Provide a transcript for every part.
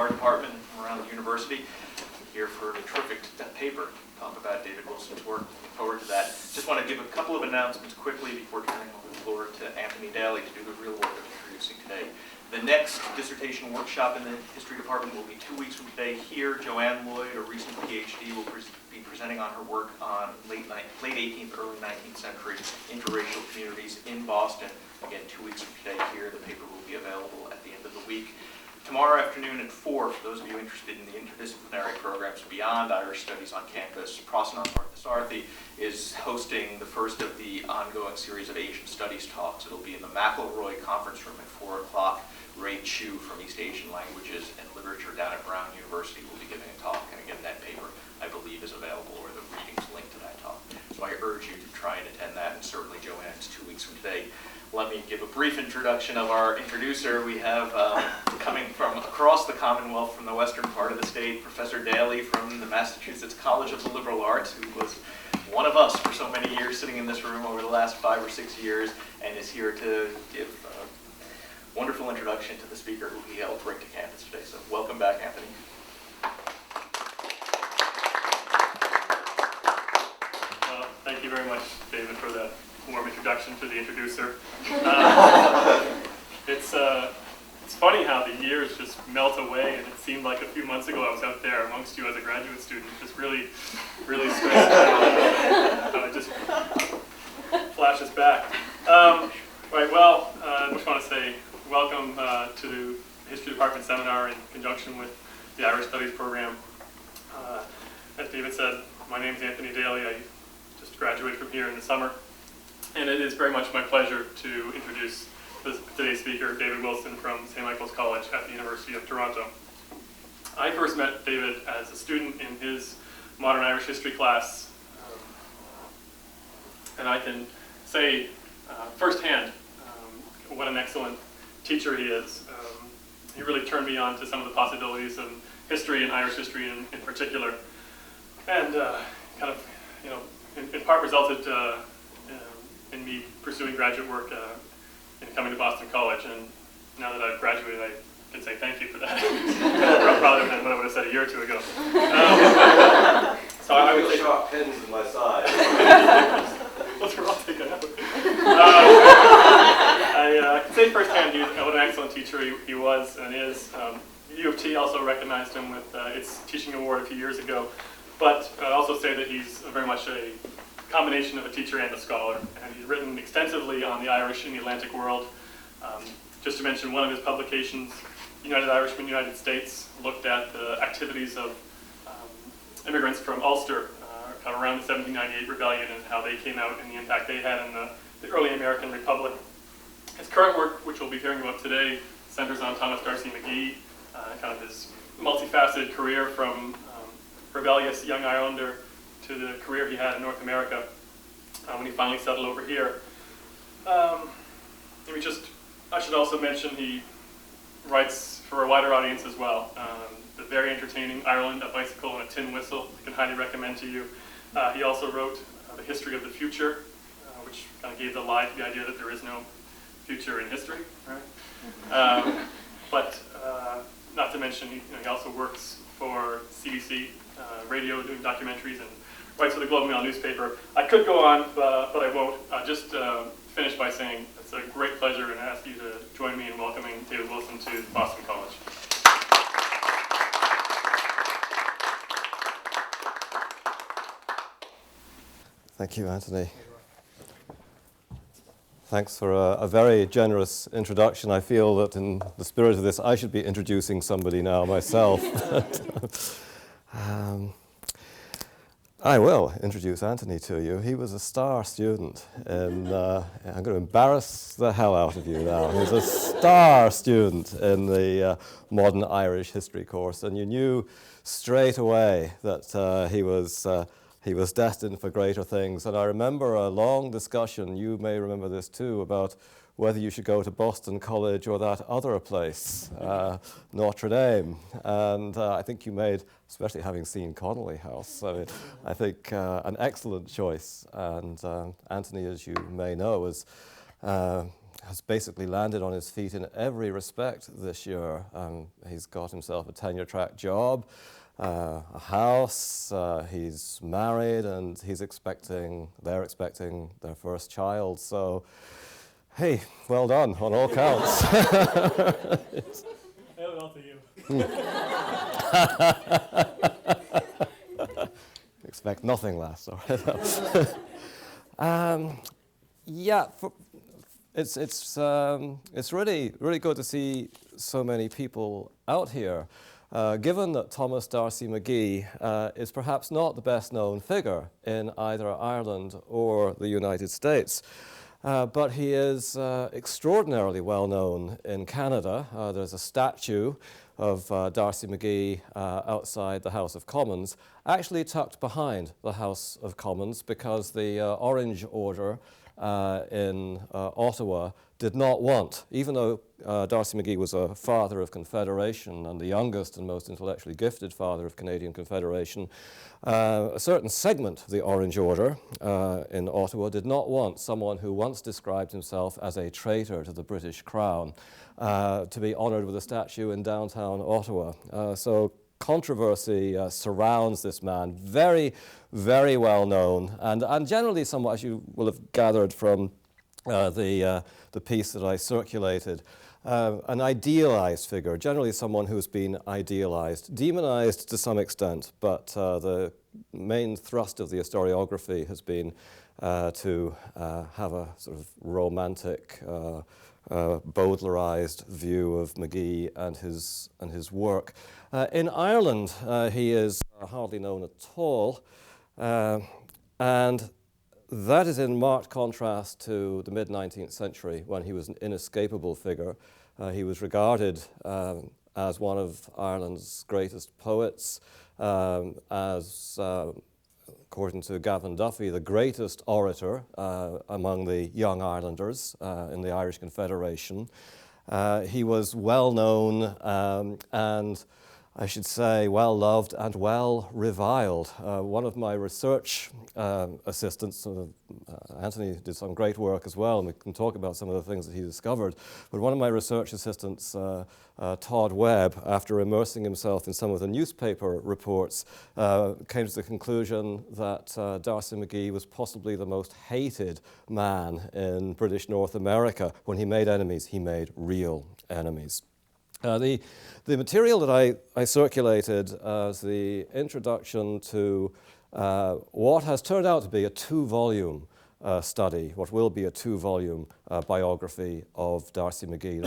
our department and from around the university. Here for a terrific paper. Talk about David Wilson's work. Looking forward to that. Just want to give a couple of announcements quickly before turning over the floor to Anthony Daly to do the real work of introducing today. The next dissertation workshop in the history department will be 2 weeks from today here. Joanne Lloyd, a recent PhD, will be presenting on her work on late 18th, early 19th century interracial communities in Boston. Again, 2 weeks from today here. The paper will be available at the end of the week. Tomorrow afternoon at 4, for those of you interested in the interdisciplinary programs beyond Irish Studies on campus, Prasanna Parthasarathy is hosting the first of the ongoing series of Asian Studies talks. It'll be in the McElroy Conference Room at 4 o'clock. Ray Chu from East Asian Languages and Literature down at Brown University will be giving a talk. And again, that paper, I believe, is available, or the readings linked to that talk. So I urge you to try and attend that, and certainly Joanne's 2 weeks from today. Let me give a brief introduction of our introducer. We have, coming from across the Commonwealth from the western part of the state, Professor Daly from the Massachusetts College of the Liberal Arts, who was one of us for so many years, sitting in this room over the last 5 or 6 years, and is here to give a wonderful introduction to the speaker who he helped bring to campus today. So welcome back, Anthony. Thank you very much, David, for that warm introduction to the introducer. It's funny how the years just melt away, and it seemed like a few months ago I was out there amongst you as a graduate student, just really strange how it just flashes back. Right, well, I just want to say welcome to the History Department seminar in conjunction with the Irish Studies program. As David said, my name is Anthony Daly. I just graduated from here in the summer. And it is very much my pleasure to introduce today's speaker, David Wilson from St. Michael's College at the University of Toronto. I first met David as a student in his modern Irish history class, and I can say firsthand what an excellent teacher he is. He really turned me on to some of the possibilities of history and Irish history in particular, and kind of, in part resulted in me pursuing graduate work and coming to Boston College. And now that I've graduated, I can say thank you for that. Rather than what I would have said a year or two ago. So I would say sharp pins in my side. Those are all taken out. I can say firsthand what an excellent teacher he was and is. U of T also recognized him with its teaching award a few years ago. But I'd also say that he's very much a combination of a teacher and a scholar, and he's written extensively on the Irish in the Atlantic world. Just to mention one of his publications, United Irishmen, United States, looked at the activities of immigrants from Ulster kind of around the 1798 rebellion and how they came out and the impact they had in the early American Republic. His current work, which we'll be hearing about today, centers on Thomas D'Arcy McGee, kind of his multifaceted career from rebellious young Irelander to the career he had in North America when he finally settled over here. I should also mention he writes for a wider audience as well. The very entertaining Ireland, a Bicycle and a Tin Whistle, I can highly recommend to you. He also wrote The History of the Future, which kind of gave the lie to the idea that there is no future in history, right? But not to mention, he also works for CBC radio, doing documentaries, and writes for the Globe and Mail newspaper. I could go on, but I won't. I'll just finish by saying it's a great pleasure and ask you to join me in welcoming David Wilson to Boston College. Thank you, Anthony. Thanks for a very generous introduction. I feel that in the spirit of this, I should be introducing somebody now myself. I will introduce Anthony to you. He was a star student I'm going to embarrass the hell out of you now. He was a star student in the modern Irish history course, and you knew straight away that he was destined for greater things. And I remember a long discussion, you may remember this too, about whether you should go to Boston College or that other place, Notre Dame. And I think you made, especially having seen Connolly House, I think an excellent choice. And Anthony, as you may know, is has basically landed on his feet in every respect this year. He's got himself a tenure-track job, a house, he's married, and they're expecting their first child. So, hey, well done on all counts. Well to you. Expect nothing less. It's really good to see so many people out here. Given that Thomas D'Arcy McGee is perhaps not the best known figure in either Ireland or the United States, but he is extraordinarily well known in Canada. There's a statue of D'Arcy McGee outside the House of Commons, actually tucked behind the House of Commons, because the Orange Order in Ottawa did not want, even though D'Arcy McGee was a father of Confederation and the youngest and most intellectually gifted father of Canadian Confederation, a certain segment of the Orange Order in Ottawa did not want someone who once described himself as a traitor to the British Crown to be honoured with a statue in downtown Ottawa. So controversy surrounds this man, very, very well known, and generally somewhat, as you will have gathered from the piece that I circulated, an idealized figure, generally someone who's been idealized, demonized to some extent, but the main thrust of the historiography has been to have a sort of romantic, Baudelarized view of McGee and his work. In Ireland, he is hardly known at all, and that is in marked contrast to the mid-19th century, when he was an inescapable figure. He was regarded as one of Ireland's greatest poets, as, according to Gavin Duffy, the greatest orator among the young Islanders in the Irish Confederation. He was well known and, I should say, well loved and well reviled. One of my research assistants, Anthony, did some great work as well, and we can talk about some of the things that he discovered. But one of my research assistants, Todd Webb, after immersing himself in some of the newspaper reports, came to the conclusion that D'Arcy McGee was possibly the most hated man in British North America. When he made enemies, he made real enemies. The material that I circulated as the introduction to what has turned out to be a two-volume study, what will be a two-volume biography of D'Arcy McGee.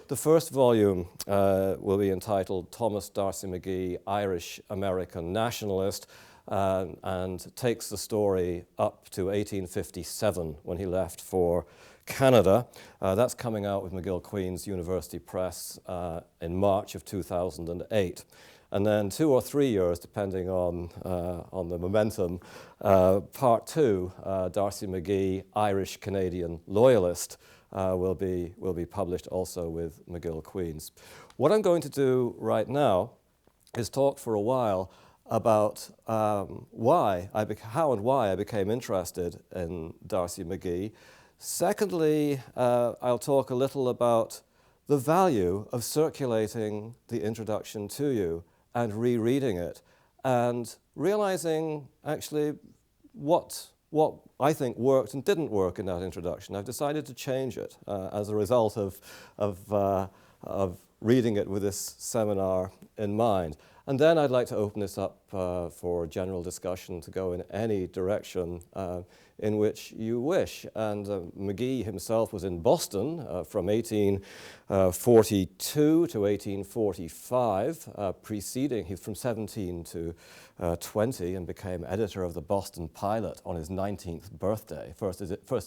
The first volume will be entitled Thomas D'Arcy McGee, Irish-American Nationalist, and takes the story up to 1857, when he left for Canada. That's coming out with McGill Queen's University Press in March of 2008. And then 2 or 3 years, depending on the momentum, part two, D'Arcy McGee, Irish-Canadian Loyalist, will be published also with McGill Queen's. What I'm going to do right now is talk for a while about how and why I became interested in D'Arcy McGee. Secondly, I'll talk a little about the value of circulating the introduction to you and rereading it, and realizing actually what I think worked and didn't work in that introduction. I've decided to change it as a result of reading it with this seminar in mind. And then I'd like to open this up for general discussion to go in any direction in which you wish. And McGee himself was in Boston from 1842 to 1845, preceding, he's from 17 to 20, and became editor of the Boston Pilot on his 19th birthday. First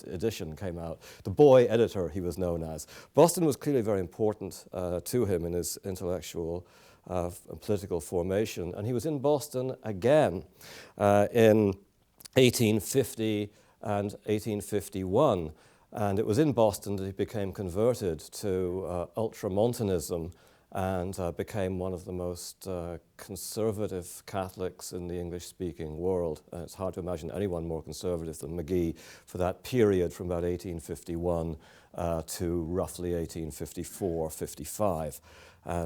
edition came out. The boy editor, he was known as. Boston was clearly very important to him in his intellectual political formation, and he was in Boston again in 1850 and 1851, and it was in Boston that he became converted to ultramontanism and became one of the most conservative Catholics in the English-speaking world. It's hard to imagine anyone more conservative than McGee for that period from about 1851 to roughly 1854-55.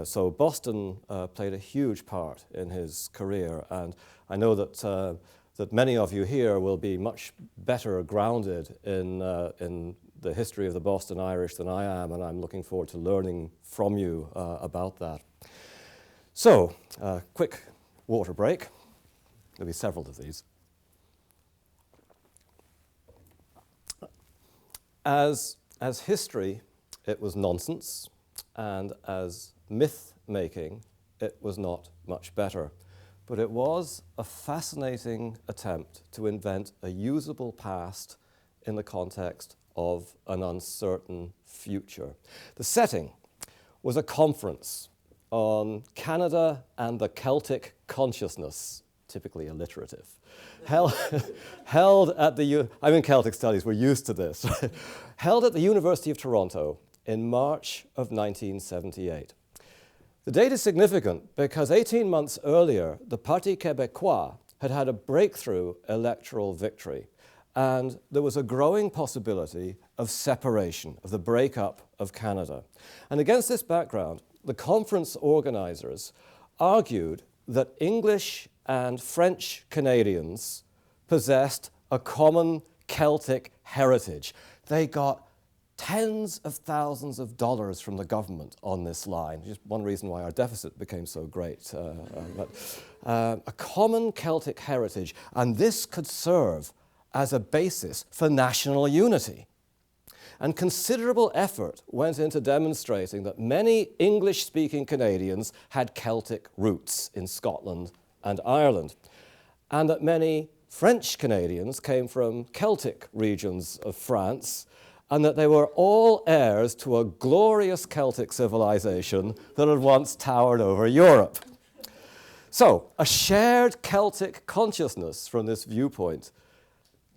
So Boston played a huge part in his career, and I know that that many of you here will be much better grounded in the history of the Boston Irish than I am, and I'm looking forward to learning from you about that. So, quick water break. There'll be several of these. As history, it was nonsense, and as myth-making, it was not much better. But it was a fascinating attempt to invent a usable past in the context of an uncertain future. The setting was a conference on Canada and the Celtic consciousness, typically alliterative, held at the, I'm in Celtic studies, we're used to this, held at the University of Toronto in March of 1978. The date is significant because 18 months earlier, the Parti Québécois had had a breakthrough electoral victory, and there was a growing possibility of separation, of the breakup of Canada. And against this background, the conference organizers argued that English and French Canadians possessed a common Celtic heritage. They got tens of thousands of dollars from the government on this line. Just one reason why our deficit became so great. A common Celtic heritage, and this could serve as a basis for national unity. And considerable effort went into demonstrating that many English-speaking Canadians had Celtic roots in Scotland and Ireland, and that many French Canadians came from Celtic regions of France, and that they were all heirs to a glorious Celtic civilization that had once towered over Europe. So, a shared Celtic consciousness from this viewpoint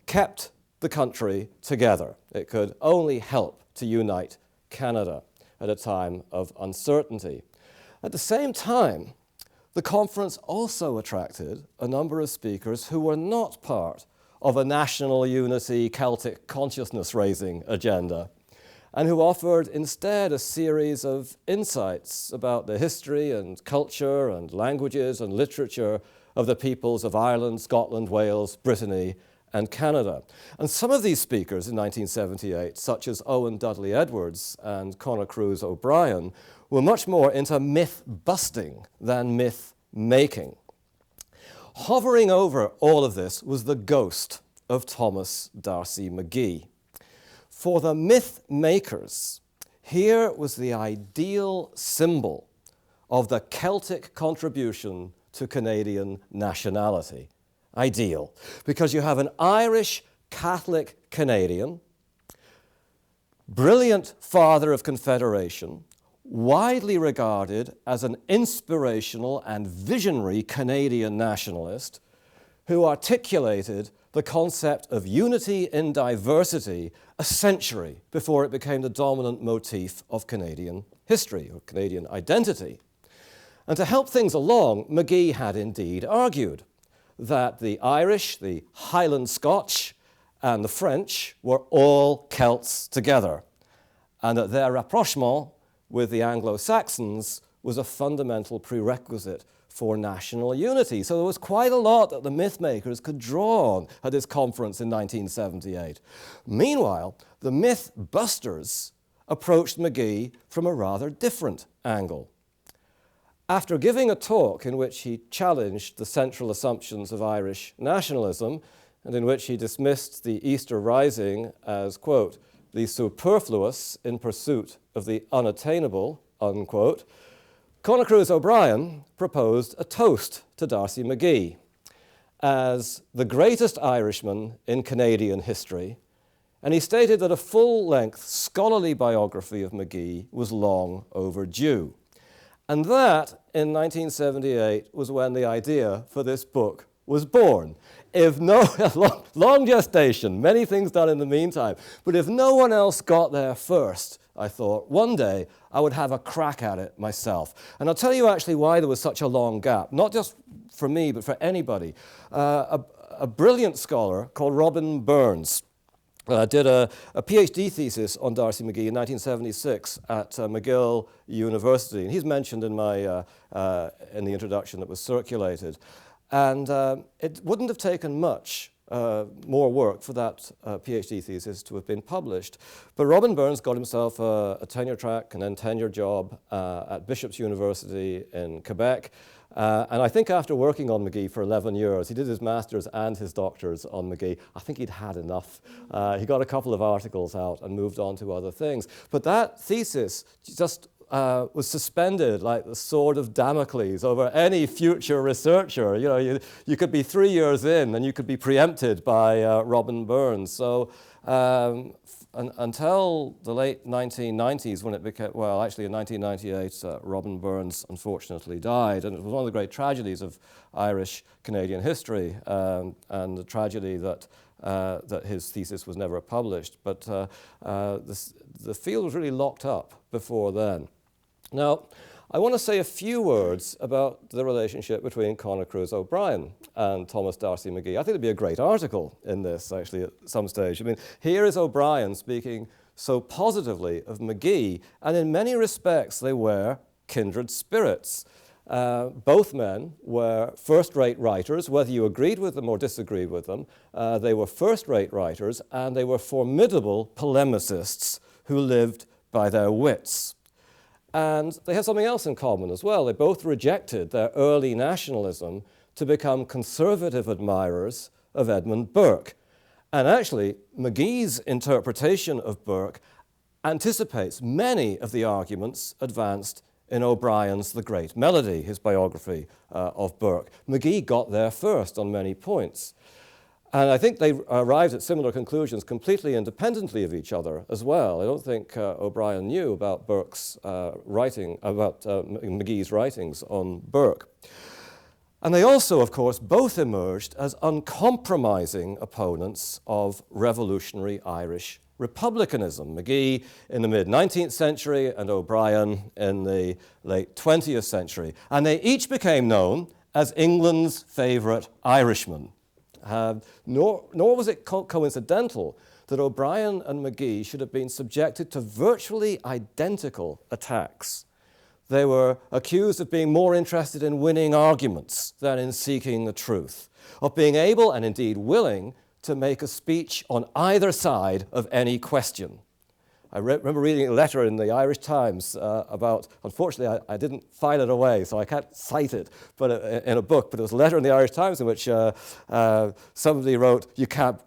kept the country together. It could only help to unite Canada at a time of uncertainty. At the same time, the conference also attracted a number of speakers who were not part of a national unity Celtic consciousness-raising agenda, and who offered instead a series of insights about the history and culture and languages and literature of the peoples of Ireland, Scotland, Wales, Brittany, and Canada. And some of these speakers in 1978, such as Owen Dudley Edwards and Conor Cruise O'Brien, were much more into myth-busting than myth-making. Hovering over all of this was the ghost of Thomas D'Arcy McGee. For the myth-makers, here was the ideal symbol of the Celtic contribution to Canadian nationality. Ideal, because you have an Irish Catholic Canadian, brilliant father of Confederation, widely regarded as an inspirational and visionary Canadian nationalist who articulated the concept of unity in diversity a century before it became the dominant motif of Canadian history or Canadian identity. And to help things along, McGee had indeed argued that the Irish, the Highland Scotch, and the French were all Celts together, and that their rapprochement with the Anglo-Saxons was a fundamental prerequisite for national unity. So there was quite a lot that the myth-makers could draw on at this conference in 1978. Meanwhile, the myth-busters approached McGee from a rather different angle. After giving a talk in which he challenged the central assumptions of Irish nationalism, and in which he dismissed the Easter Rising as, quote, the superfluous in pursuit of the unattainable, unquote, Conor Cruise O'Brien proposed a toast to D'Arcy McGee as the greatest Irishman in Canadian history, and he stated that a full-length scholarly biography of McGee was long overdue. And that, in 1978, was when the idea for this book was born. If no, long gestation, many things done in the meantime, but if no one else got there first, I thought, one day I would have a crack at it myself. And I'll tell you actually why there was such a long gap, not just for me, but for anybody. A brilliant scholar called Robin Burns did a PhD thesis on D'Arcy McGee in 1976 at McGill University. And he's mentioned in in the introduction that was circulated. And it wouldn't have taken much more work for that PhD thesis to have been published. But Robin Burns got himself a tenure track and then tenure job at Bishop's University in Quebec. And I think after working on McGee for 11 years, he did his master's and his doctor's on McGee. I think he'd had enough. He got a couple of articles out and moved on to other things. But that thesis just was suspended like the sword of Damocles over any future researcher. You know, you could be 3 years in and you could be preempted by Robin Burns. So until the late 1990s, when it became, well, actually in 1998, Robin Burns unfortunately died. And it was one of the great tragedies of Irish-Canadian history, and the tragedy that his thesis was never published. But the field was really locked up before then. Now, I want to say a few words about the relationship between Conor Cruise O'Brien and Thomas D'Arcy McGee. I think there'd be a great article in this, actually, at some stage. I mean, here is O'Brien speaking so positively of McGee, and in many respects, they were kindred spirits. Both men were first-rate writers, whether you agreed with them or disagreed with them. They were first-rate writers, and they were formidable polemicists who lived by their wits. And they had something else in common as well. They both rejected their early nationalism to become conservative admirers of Edmund Burke. And actually, McGee's interpretation of Burke anticipates many of the arguments advanced in O'Brien's The Great Melody, his biography of Burke. McGee got there first on many points. And I think they arrived at similar conclusions completely independently of each other as well. I don't think O'Brien knew about Burke's McGee's writings on Burke. And they also, of course, both emerged as uncompromising opponents of revolutionary Irish republicanism. McGee in the mid-19th century and O'Brien in the late 20th century. And they each became known as England's favourite Irishmen. Nor was it coincidental that O'Brien and McGee should have been subjected to virtually identical attacks. They were accused of being more interested in winning arguments than in seeking the truth, of being able and indeed willing to make a speech on either side of any question. I remember reading a letter in the Irish Times about, unfortunately, I didn't file it away, so I can't cite it but in a book, but it was a letter in the Irish Times in which somebody wrote, "You can't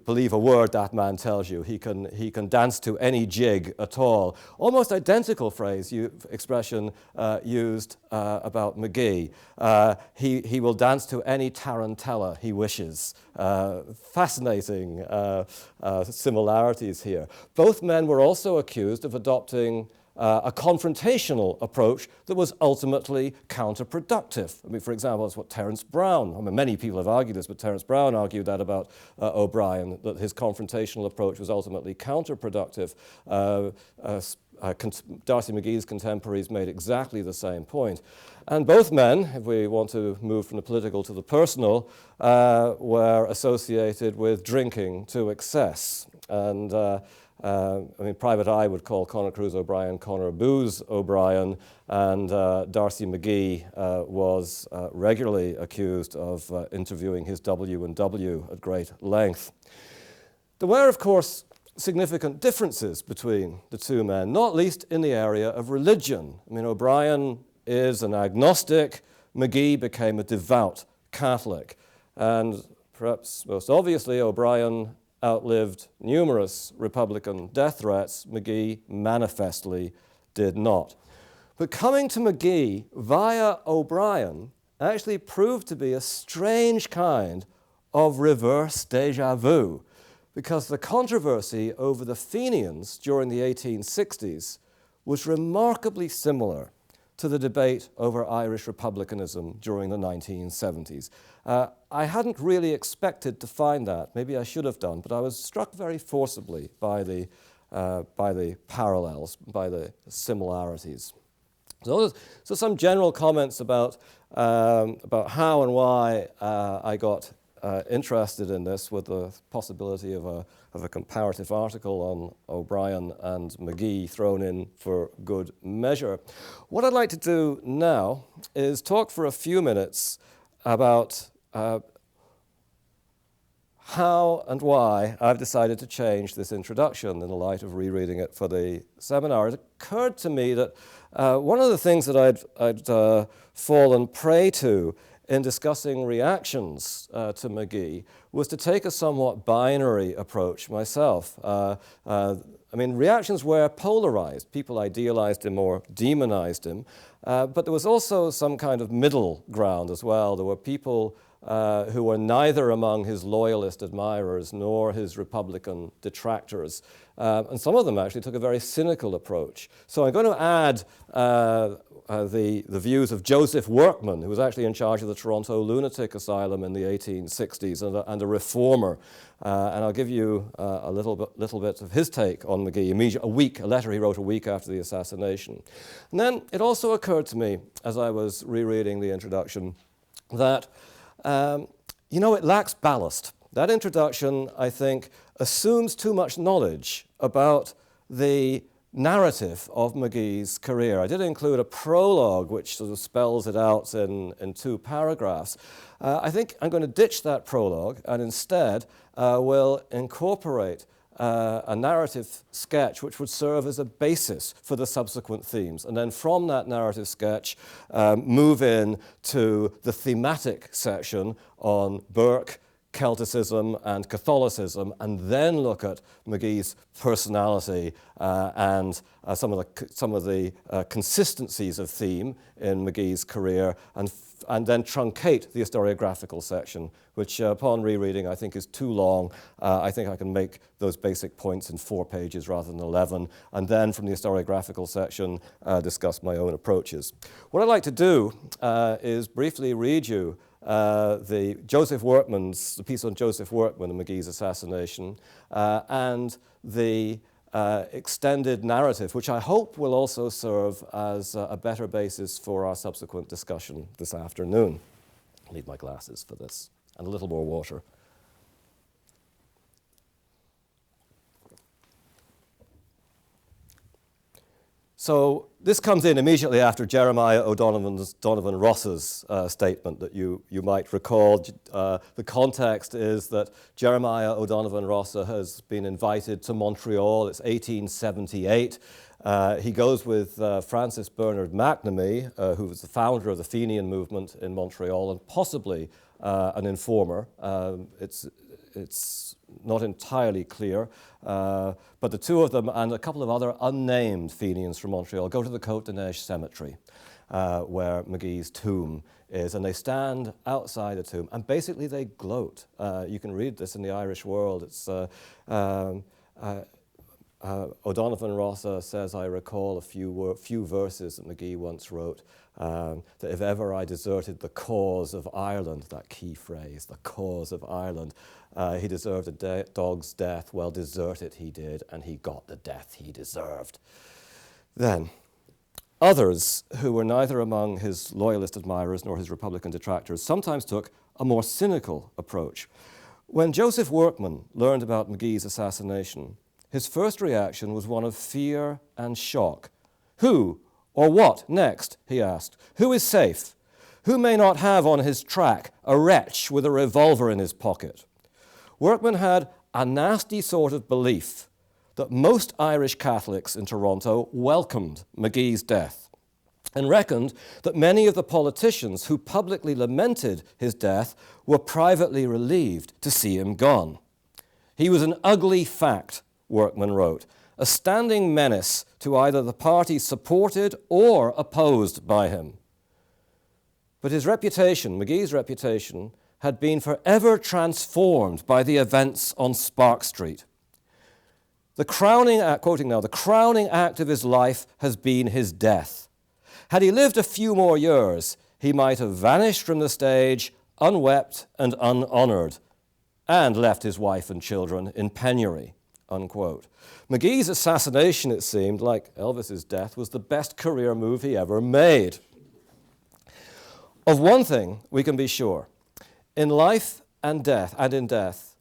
believe a word that man tells you. He can dance to any jig at all." Almost identical expression used about McGee. He will dance to any tarantella he wishes. Fascinating similarities here. Both men were also accused of adopting a confrontational approach that was ultimately counterproductive. I mean, for example, that's what Terence Brown, I mean, many people have argued this, but Terence Brown argued that about O'Brien, that his confrontational approach was ultimately counterproductive. D'Arcy McGee's contemporaries made exactly the same point. And both men, if we want to move from the political to the personal, were associated with drinking to excess. And I mean, Private Eye would call Conor Cruise O'Brien Conor Booze O'Brien, and D'Arcy McGee was regularly accused of interviewing his W&W at great length. There were, of course, significant differences between the two men, not least in the area of religion. I mean, O'Brien is an agnostic, McGee became a devout Catholic, and perhaps most obviously, O'Brien outlived numerous Republican death threats. McGee manifestly did not. But coming to McGee via O'Brien actually proved to be a strange kind of reverse déjà vu, because the controversy over the Fenians during the 1860s was remarkably similar to the debate over Irish republicanism during the 1970s. I hadn't really expected to find that. Maybe I should have done, but I was struck very forcibly by the by the parallels, by the similarities. So some general comments about how and why I got interested in this, with the possibility of a comparative article on O'Brien and McGee thrown in for good measure. What I'd like to do now is talk for a few minutes about how and why I've decided to change this introduction in the light of rereading it for the seminar. It occurred to me that one of the things that I'd fallen prey to in discussing reactions to McGee was to take a somewhat binary approach myself. I mean, reactions were polarized. People idealized him or demonized him, but there was also some kind of middle ground as well. There were people who were neither among his loyalist admirers nor his Republican detractors. And some of them actually took a very cynical approach. So I'm going to add the views of Joseph Workman, who was actually in charge of the Toronto Lunatic Asylum in the 1860s and a reformer. And I'll give you a little bit of his take on McGee, a letter he wrote a week after the assassination. And then it also occurred to me, as I was rereading the introduction, that it lacks ballast. That introduction, I think, assumes too much knowledge about the narrative of McGee's career. I did include a prologue which sort of spells it out in 2 paragraphs. I think I'm going to ditch that prologue and instead will incorporate a narrative sketch which would serve as a basis for the subsequent themes. And then from that narrative sketch, move in to the thematic section on Burke, Celticism and Catholicism, and then look at McGee's personality and some of the consistencies of theme in McGee's career, and then truncate the historiographical section, which upon rereading I think is too long. I think I can make those basic points in 4 pages rather than 11, and then from the historiographical section discuss my own approaches. What I'd like to do is briefly read you the piece on Joseph Workman and McGee's assassination, and the extended narrative, which I hope will also serve as a better basis for our subsequent discussion this afternoon. I'll need my glasses for this, and a little more water. So this comes in immediately after Jeremiah O'Donovan Ross's statement that you might recall. The context is that Jeremiah O'Donovan Ross has been invited to Montreal. It's 1878. He goes with Francis Bernard McNamee, who was the founder of the Fenian movement in Montreal and possibly an informer. It's not entirely clear, but the two of them and a couple of other unnamed Fenians from Montreal go to the Côte de Neige cemetery, where McGee's tomb is, and they stand outside the tomb, and basically they gloat. You can read this in the Irish World. It's O'Donovan Ross says, I recall a few verses that McGee once wrote, that if ever I deserted the cause of Ireland, that key phrase, the cause of Ireland, he deserved a dog's death. Well, desert it he did, and he got the death he deserved. Then, others who were neither among his loyalist admirers nor his Republican detractors sometimes took a more cynical approach. When Joseph Workman learned about McGee's assassination, his first reaction was one of fear and shock. Who or what next, he asked. Who is safe? Who may not have on his track a wretch with a revolver in his pocket? Workman had a nasty sort of belief that most Irish Catholics in Toronto welcomed McGee's death and reckoned that many of the politicians who publicly lamented his death were privately relieved to see him gone. He was an ugly fact, Workman wrote, a standing menace to either the party supported or opposed by him. But his reputation, McGee's reputation, had been forever transformed by the events on Spark Street. The crowning act, quoting now, the crowning act of his life has been his death. Had he lived a few more years, he might have vanished from the stage, unwept and unhonored, and left his wife and children in penury. unquote. McGee's assassination, it seemed, like Elvis's death, was the best career move he ever made. Of one thing we can be sure. In life and in death,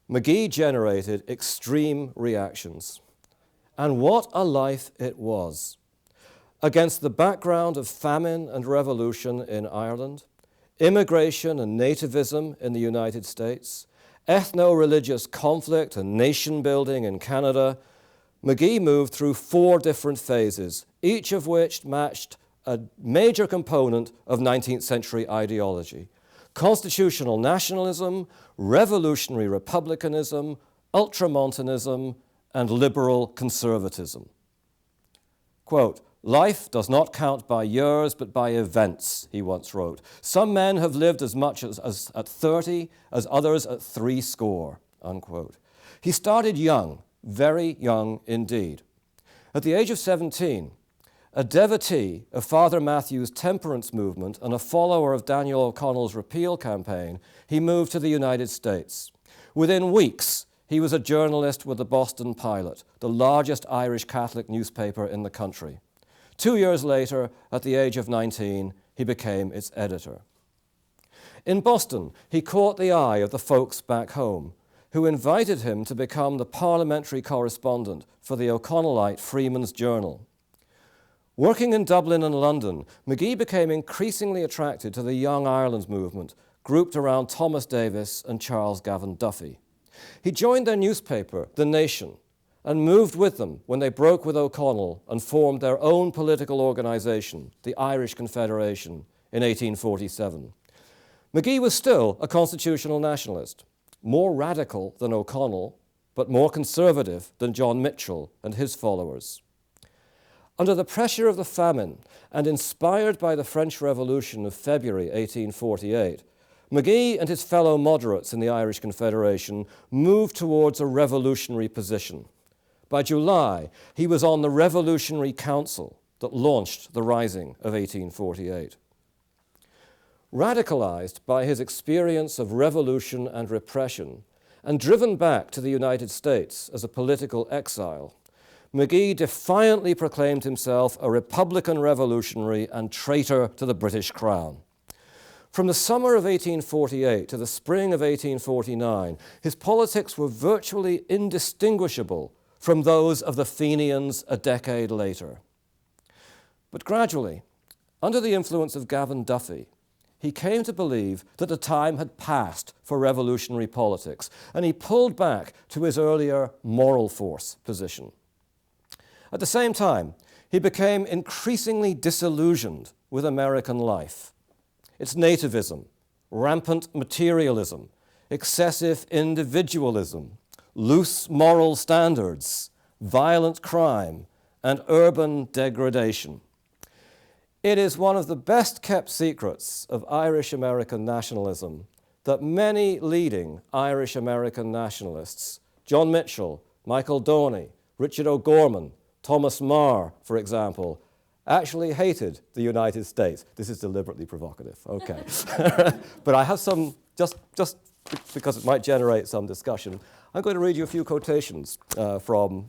McGee generated extreme reactions. And what a life it was. Against the background of famine and revolution in Ireland, immigration and nativism in the United States, ethno-religious conflict and nation-building in Canada, McGee moved through 4 different phases, each of which matched a major component of 19th century ideology: constitutional nationalism, revolutionary republicanism, ultramontanism, and liberal conservatism. Quote, "Life does not count by years, but by events," he once wrote. "Some men have lived as much as at 30, as others at 70, unquote. He started young, very young indeed. At the age of 17, a devotee of Father Matthew's temperance movement and a follower of Daniel O'Connell's repeal campaign, he moved to the United States. Within weeks, he was a journalist with the Boston Pilot, the largest Irish Catholic newspaper in the country. 2 years later, at the age of 19, he became its editor. In Boston, he caught the eye of the folks back home, who invited him to become the parliamentary correspondent for the O'Connellite Freeman's Journal. Working in Dublin and London, McGee became increasingly attracted to the Young Ireland movement, grouped around Thomas Davis and Charles Gavan Duffy. He joined their newspaper, The Nation, and moved with them when they broke with O'Connell and formed their own political organisation, the Irish Confederation, in 1847. McGee was still a constitutional nationalist, more radical than O'Connell, but more conservative than John Mitchell and his followers. Under the pressure of the famine and inspired by the French Revolution of February 1848, McGee and his fellow moderates in the Irish Confederation moved towards a revolutionary position. By July, he was on the Revolutionary Council that launched the Rising of 1848. Radicalized by his experience of revolution and repression, and driven back to the United States as a political exile, McGee defiantly proclaimed himself a Republican revolutionary and traitor to the British Crown. From the summer of 1848 to the spring of 1849, his politics were virtually indistinguishable from those of the Fenians a decade later. But gradually, under the influence of Gavan Duffy, he came to believe that the time had passed for revolutionary politics, and he pulled back to his earlier moral force position. At the same time, he became increasingly disillusioned with American life. Its nativism, rampant materialism, excessive individualism, loose moral standards, violent crime, and urban degradation. It is one of the best-kept secrets of Irish-American nationalism that many leading Irish-American nationalists, John Mitchell, Michael Doney, Richard O'Gorman, Thomas Marr, for example, actually hated the United States. This is deliberately provocative, okay. But I have some, just because it might generate some discussion, I'm going to read you a few quotations from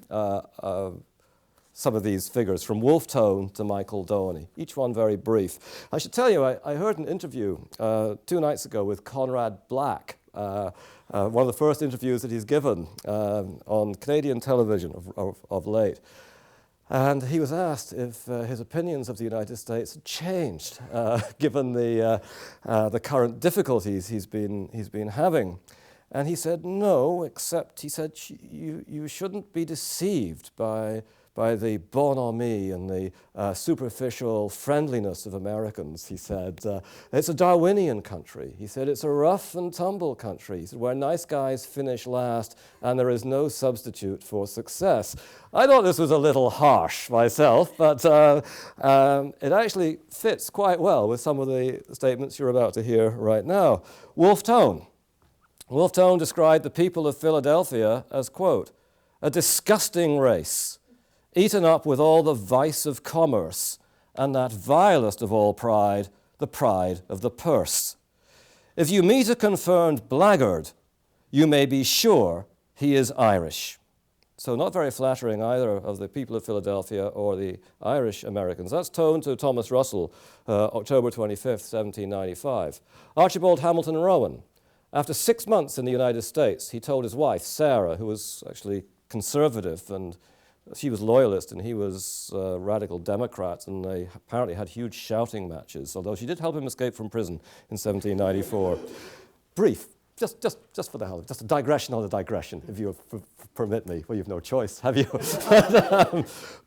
some of these figures, from Wolfe Tone to Michael Doney, each one very brief. I should tell you, I heard an interview 2 nights ago with Conrad Black, one of the first interviews that he's given on Canadian television of late. And he was asked if his opinions of the United States had changed, given the current difficulties he's been having. And he said no, except he said you shouldn't be deceived by the bonhomie and the superficial friendliness of Americans. He said, it's a Darwinian country. He said, it's a rough and tumble country. He said, where nice guys finish last and there is no substitute for success. I thought this was a little harsh myself, but it actually fits quite well with some of the statements you're about to hear right now. Wolfe Tone. Wolfe Tone described the people of Philadelphia as, quote, a disgusting race, eaten up with all the vice of commerce, and that vilest of all pride, the pride of the purse. If you meet a confirmed blackguard, you may be sure he is Irish. So not very flattering either of the people of Philadelphia or the Irish Americans. That's Tone to Thomas Russell, October 25th, 1795. Archibald Hamilton Rowan. After 6 months in the United States, he told his wife, Sarah, who was actually conservative, and she was loyalist and he was radical Democrat, and they apparently had huge shouting matches, although she did help him escape from prison in 1794. Brief. Just for the hell of it, just a digression on a digression, if you permit me. Well, you've no choice, have you?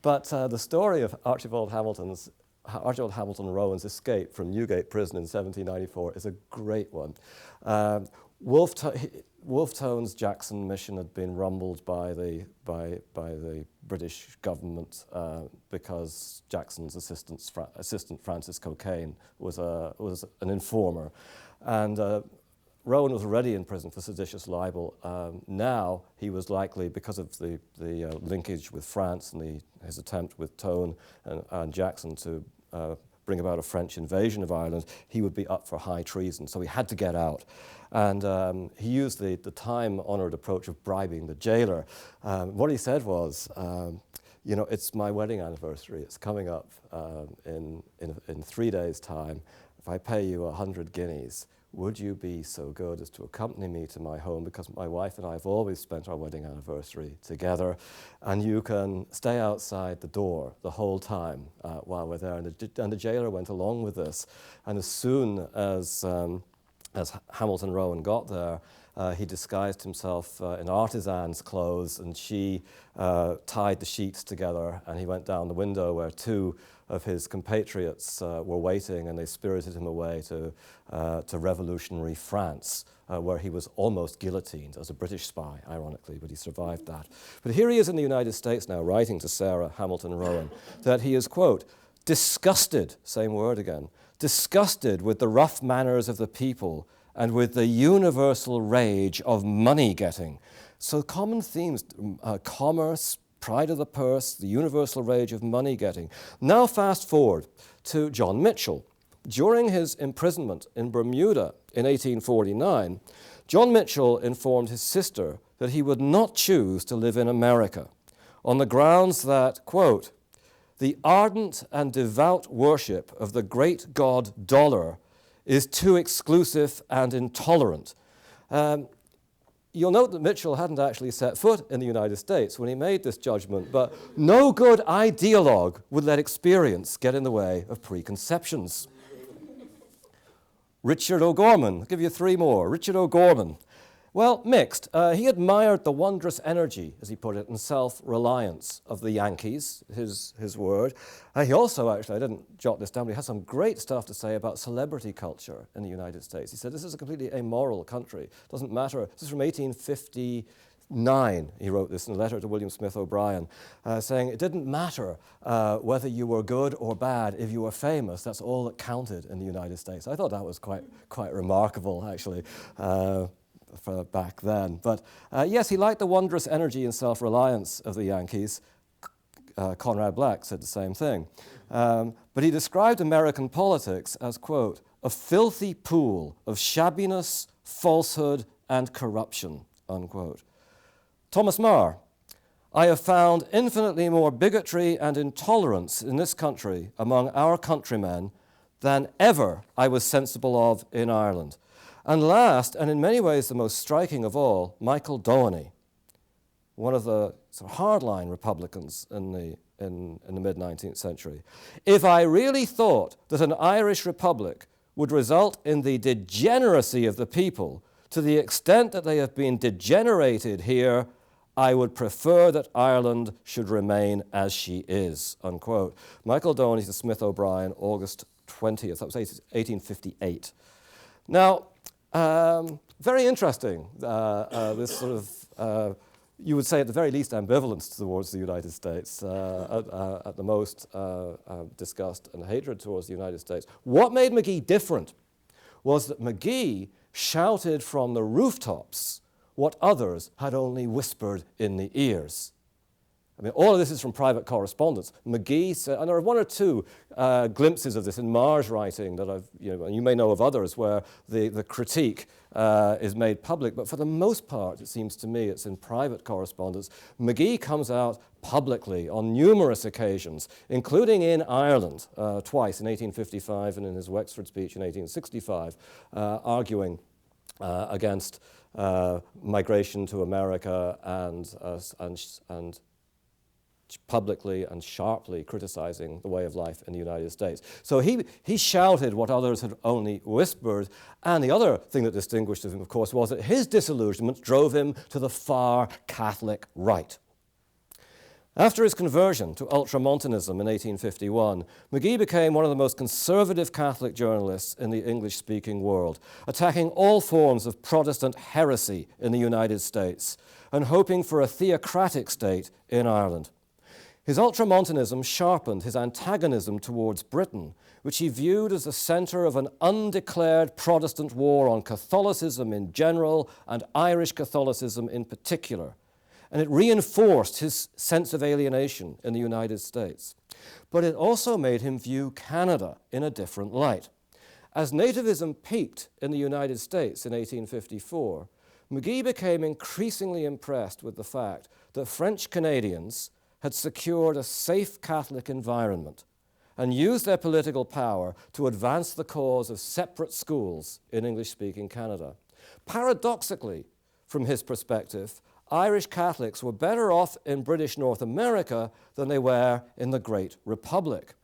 but the story of Archibald Hamilton Rowan's escape from Newgate Prison in 1794 is a great one. Wolfe Tone's Jackson mission had been rumbled by the British government because Jackson's assistant Francis Cocaine was an informer, and Rowan was already in prison for seditious libel. Now he was likely, because of the linkage with France and his attempt with Tone and Jackson to bring about a French invasion of Ireland, he would be up for high treason. So he had to get out. And he used the time-honored approach of bribing the jailer. What he said was, you know, it's my wedding anniversary. It's coming up in 3 days' time. If I pay you 100 guineas, would you be so good as to accompany me to my home, because my wife and I have always spent our wedding anniversary together, and you can stay outside the door the whole time while we're there. And the jailer went along with this, and as soon as Hamilton Rowan got there, he disguised himself in artisan's clothes, and she tied the sheets together, and he went down the window where two of his compatriots were waiting, and they spirited him away to revolutionary France, where he was almost guillotined as a British spy, ironically, but he survived that. But here he is in the United States now, writing to Sarah Hamilton Rowan that he is, quote, disgusted, same word again, disgusted with the rough manners of the people and with the universal rage of money-getting. So common themes, commerce, pride of the purse, the universal rage of money-getting. Now fast forward to John Mitchell. During his imprisonment in Bermuda in 1849, John Mitchell informed his sister that he would not choose to live in America on the grounds that, quote, the ardent and devout worship of the great god dollar is too exclusive and intolerant. You'll note that Mitchell hadn't actually set foot in the United States when he made this judgment, but no good ideologue would let experience get in the way of preconceptions. Richard O'Gorman, I'll give you 3 more. Richard O'Gorman. Well, mixed. He admired the wondrous energy, as he put it, and self-reliance of the Yankees, his word. He also, actually, I didn't jot this down, but he had some great stuff to say about celebrity culture in the United States. He said, this is a completely amoral country. It doesn't matter. This is from 1859. He wrote this in a letter to William Smith O'Brien, saying it didn't matter whether you were good or bad. If you were famous, that's all that counted in the United States. I thought that was quite remarkable, actually. For back then. But yes, he liked the wondrous energy and self-reliance of the Yankees. Conrad Black said the same thing. But he described American politics as, quote, a filthy pool of shabbiness, falsehood, and corruption, unquote. Thomas Marr, I have found infinitely more bigotry and intolerance in this country among our countrymen than ever I was sensible of in Ireland. And last, and in many ways the most striking of all, Michael Doheny, one of the sort of hardline Republicans in the mid-19th century. If I really thought that an Irish republic would result in the degeneracy of the people to the extent that they have been degenerated here, I would prefer that Ireland should remain as she is, unquote. Michael Doheny to Smith O'Brien, August 20th, that was 1858. Now, very interesting, this sort of, you would say at the very least, ambivalence towards the United States, at the most disgust and hatred towards the United States. What made McGee different was that McGee shouted from the rooftops what others had only whispered in the ears. I mean, all of this is from private correspondence. McGee said, and there are one or two glimpses of this in Marr's writing that and you may know of others where the critique is made public, but for the most part, it seems to me, it's in private correspondence. McGee comes out publicly on numerous occasions, including in Ireland twice, in 1855 and in his Wexford speech in 1865, arguing against migration to America and publicly and sharply criticizing the way of life in the United States. So he shouted what others had only whispered, and the other thing that distinguished him, of course, was that his disillusionment drove him to the far Catholic right. After his conversion to ultramontanism in 1851, McGee became one of the most conservative Catholic journalists in the English-speaking world, attacking all forms of Protestant heresy in the United States and hoping for a theocratic state in Ireland. His ultramontanism sharpened his antagonism towards Britain, which he viewed as the center of an undeclared Protestant war on Catholicism in general and Irish Catholicism in particular. And it reinforced his sense of alienation in the United States. But it also made him view Canada in a different light. As nativism peaked in the United States in 1854, McGee became increasingly impressed with the fact that French Canadians had secured a safe Catholic environment and used their political power to advance the cause of separate schools in English-speaking Canada. Paradoxically, from his perspective, Irish Catholics were better off in British North America than they were in the Great Republic.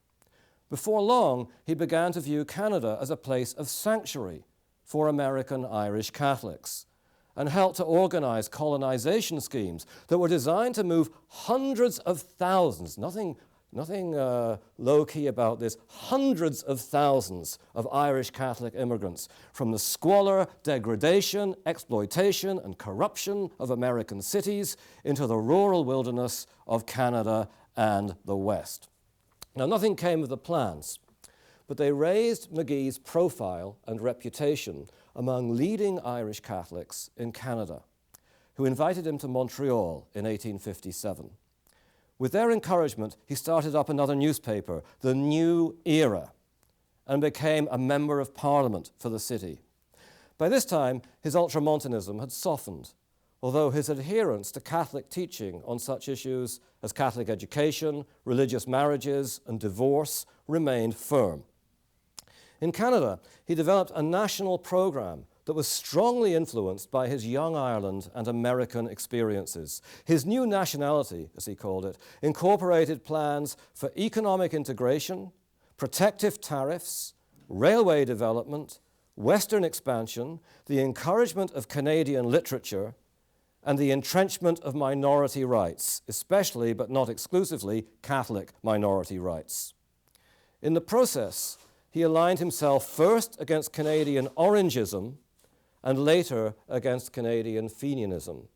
Before long, he began to view Canada as a place of sanctuary for American Irish Catholics, and helped to organize colonization schemes that were designed to move hundreds of thousands, nothing low-key about this, hundreds of thousands of Irish Catholic immigrants from the squalor, degradation, exploitation, and corruption of American cities into the rural wilderness of Canada and the West. Now, nothing came of the plans, but they raised McGee's profile and reputation among leading Irish Catholics in Canada, who invited him to Montreal in 1857. With their encouragement, he started up another newspaper, The New Era, and became a member of Parliament for the city. By this time, his ultramontanism had softened, although his adherence to Catholic teaching on such issues as Catholic education, religious marriages, and divorce remained firm. In Canada, he developed a national program that was strongly influenced by his young Ireland and American experiences. His new nationality, as he called it, incorporated plans for economic integration, protective tariffs, railway development, Western expansion, the encouragement of Canadian literature, and the entrenchment of minority rights, especially but not exclusively Catholic minority rights. In the process, he aligned himself first against Canadian Orangism and later against Canadian Fenianism,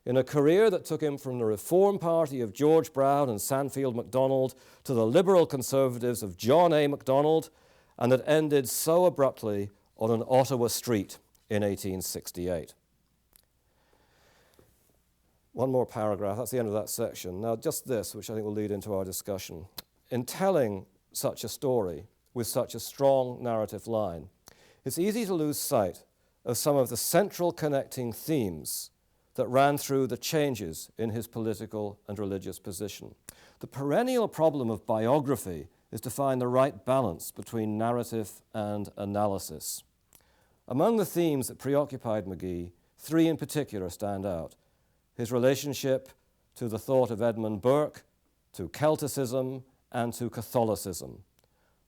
in a career that took him from the Reform Party of George Brown and Sandfield Macdonald to the Liberal Conservatives of John A. Macdonald, and that ended so abruptly on an Ottawa street in 1868. One more paragraph, that's the end of that section. Now just this, which I think will lead into our discussion. In telling such a story, with such a strong narrative line, it's easy to lose sight of some of the central connecting themes that ran through the changes in his political and religious position. The perennial problem of biography is to find the right balance between narrative and analysis. Among the themes that preoccupied McGee, three in particular stand out: his relationship to the thought of Edmund Burke, to Celticism, and to Catholicism.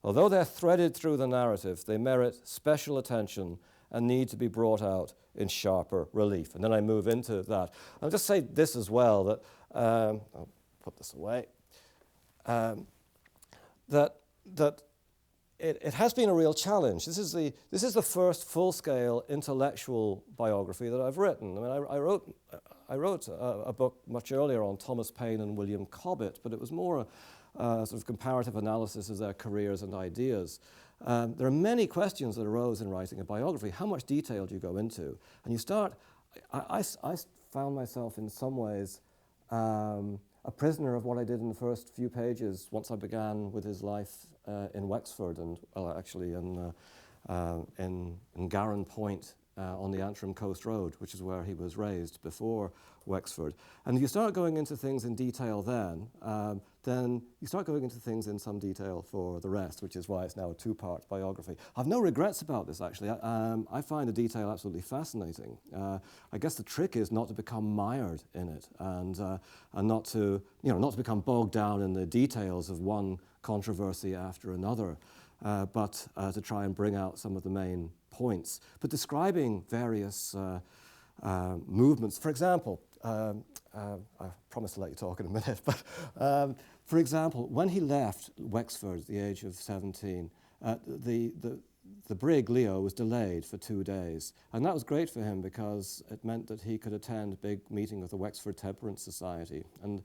Although they're threaded through the narrative, they merit special attention and need to be brought out in sharper relief. And then I move into that. I'll just say this as well, that I'll put this away, that it has been a real challenge. This is the first full-scale intellectual biography that I've written. I mean, I wrote a book much earlier on Thomas Paine and William Cobbett, but it was more sort of comparative analysis of their careers and ideas. There are many questions that arose in writing a biography. How much detail do you go into? And you start, I found myself in some ways, a prisoner of what I did in the first few pages once I began with his life in Wexford and actually in Garran Point on the Antrim Coast Road, which is where he was raised before Wexford. And if you start going into things in detail then you start going into things in some detail for the rest, which is why it's now a two-part biography. I've no regrets about this, actually. I find the detail absolutely fascinating. I guess the trick is not to become mired in it and not to become bogged down in the details of one controversy after another, but to try and bring out some of the main points. But describing various movements, for example, I promise to let you talk in a minute, but for example, when he left Wexford at the age of 17, the brig Leo was delayed for 2 days, and that was great for him because it meant that he could attend a big meeting of the Wexford Temperance Society, and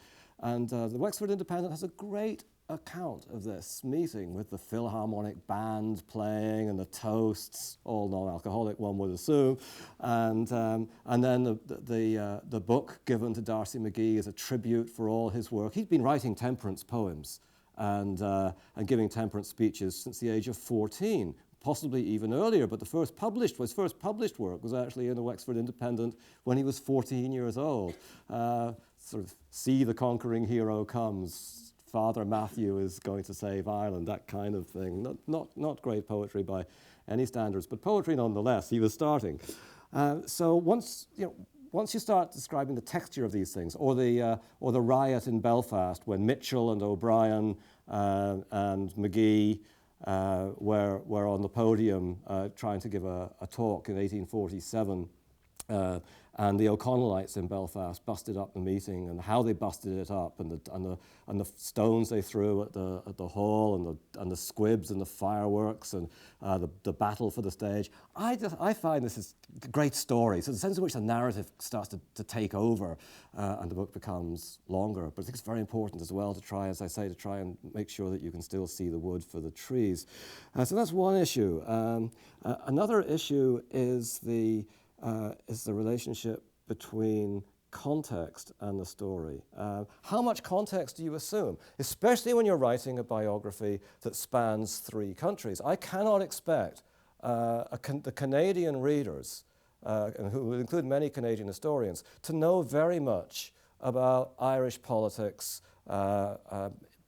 the Wexford Independent has a great account of this meeting with the Philharmonic band playing and the toasts, all non-alcoholic, one would assume, and then the book given to Darcy McGee as a tribute for all his work. He'd been writing temperance poems and giving temperance speeches since the age of 14, possibly even earlier, but his first published work was actually in the Wexford Independent when he was 14 years old. Sort of, see the conquering hero comes, Father Matthew is going to save Ireland, that kind of thing. Not great poetry by any standards, but poetry nonetheless. He was starting. So once you start describing the texture of these things, or the riot in Belfast when Mitchell and O'Brien and McGee were on the podium trying to give a talk in 1847. And the O'Connellites in Belfast busted up the meeting, and how they busted it up, and the stones they threw at the hall, and the squibs and the fireworks, and the battle for the stage. I find this is a great story. So the sense in which the narrative starts to take over, and the book becomes longer. But I think it's very important as well to try, as I say, to try and make sure that you can still see the wood for the trees. So that's one issue. Another issue is the relationship between context and the story. How much context do you assume, especially when you're writing a biography that spans 3 countries? I cannot expect the Canadian readers, who will include many Canadian historians, to know very much about Irish politics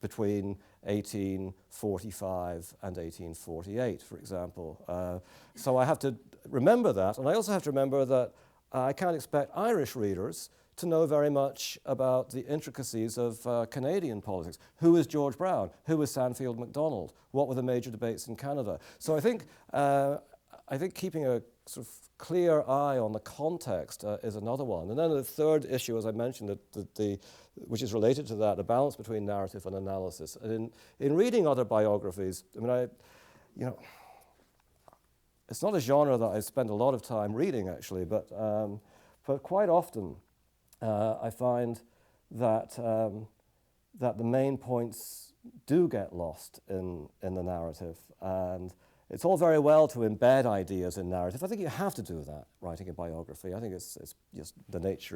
between 1845 and 1848, for example. So I have to remember that, and I also have to remember that I can't expect Irish readers to know very much about the intricacies of Canadian politics. Who is George Brown? Who is Sandfield Macdonald? What were the major debates in Canada? So I think keeping a sort of clear eye on the context is another one. And then the third issue, as I mentioned, which is related to that, the balance between narrative and analysis. And in reading other biographies, I mean, it's not a genre that I spend a lot of time reading, actually, but quite often I find that the main points do get lost in the narrative, and it's all very well to embed ideas in narrative. I think you have to do that writing a biography. I think it's just the nature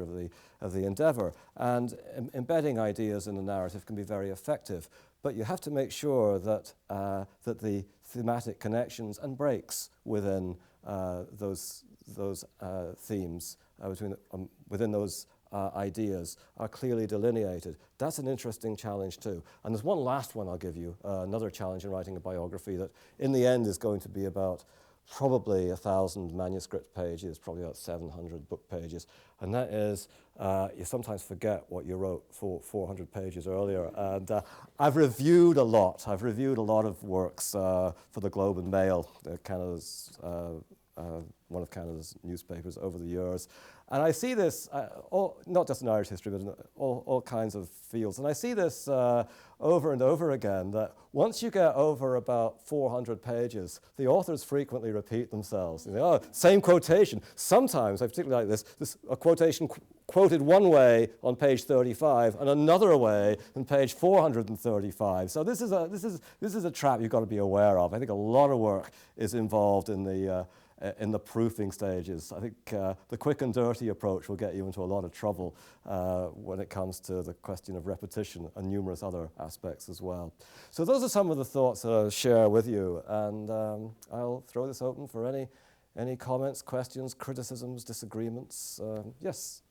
of the endeavor, and embedding ideas in the narrative can be very effective. But you have to make sure that the thematic connections and breaks within those themes, within those ideas, are clearly delineated. That's an interesting challenge too. And there's one last one I'll give you, another challenge in writing a biography that in the end is going to be about probably 1,000 manuscript pages, probably about 700 book pages, and that is you sometimes forget what you wrote 400 pages earlier. And I've reviewed a lot. I've reviewed a lot of works for the Globe and Mail, Canada's one of Canada's newspapers over the years. And I see this, not just in Irish history, but in all kinds of fields. And I see this over and over again, that once you get over about 400 pages, the authors frequently repeat themselves. You know, same quotation. Sometimes, I particularly like this a quotation quoted one way on page 35 and another way on page 435. So this is a trap you've got to be aware of. I think a lot of work is involved in the in the proofing stages. I think the quick and dirty approach will get you into a lot of trouble when it comes to the question of repetition and numerous other aspects as well. So those are some of the thoughts that I'll share with you, and I'll throw this open for any comments, questions, criticisms, disagreements. Yes?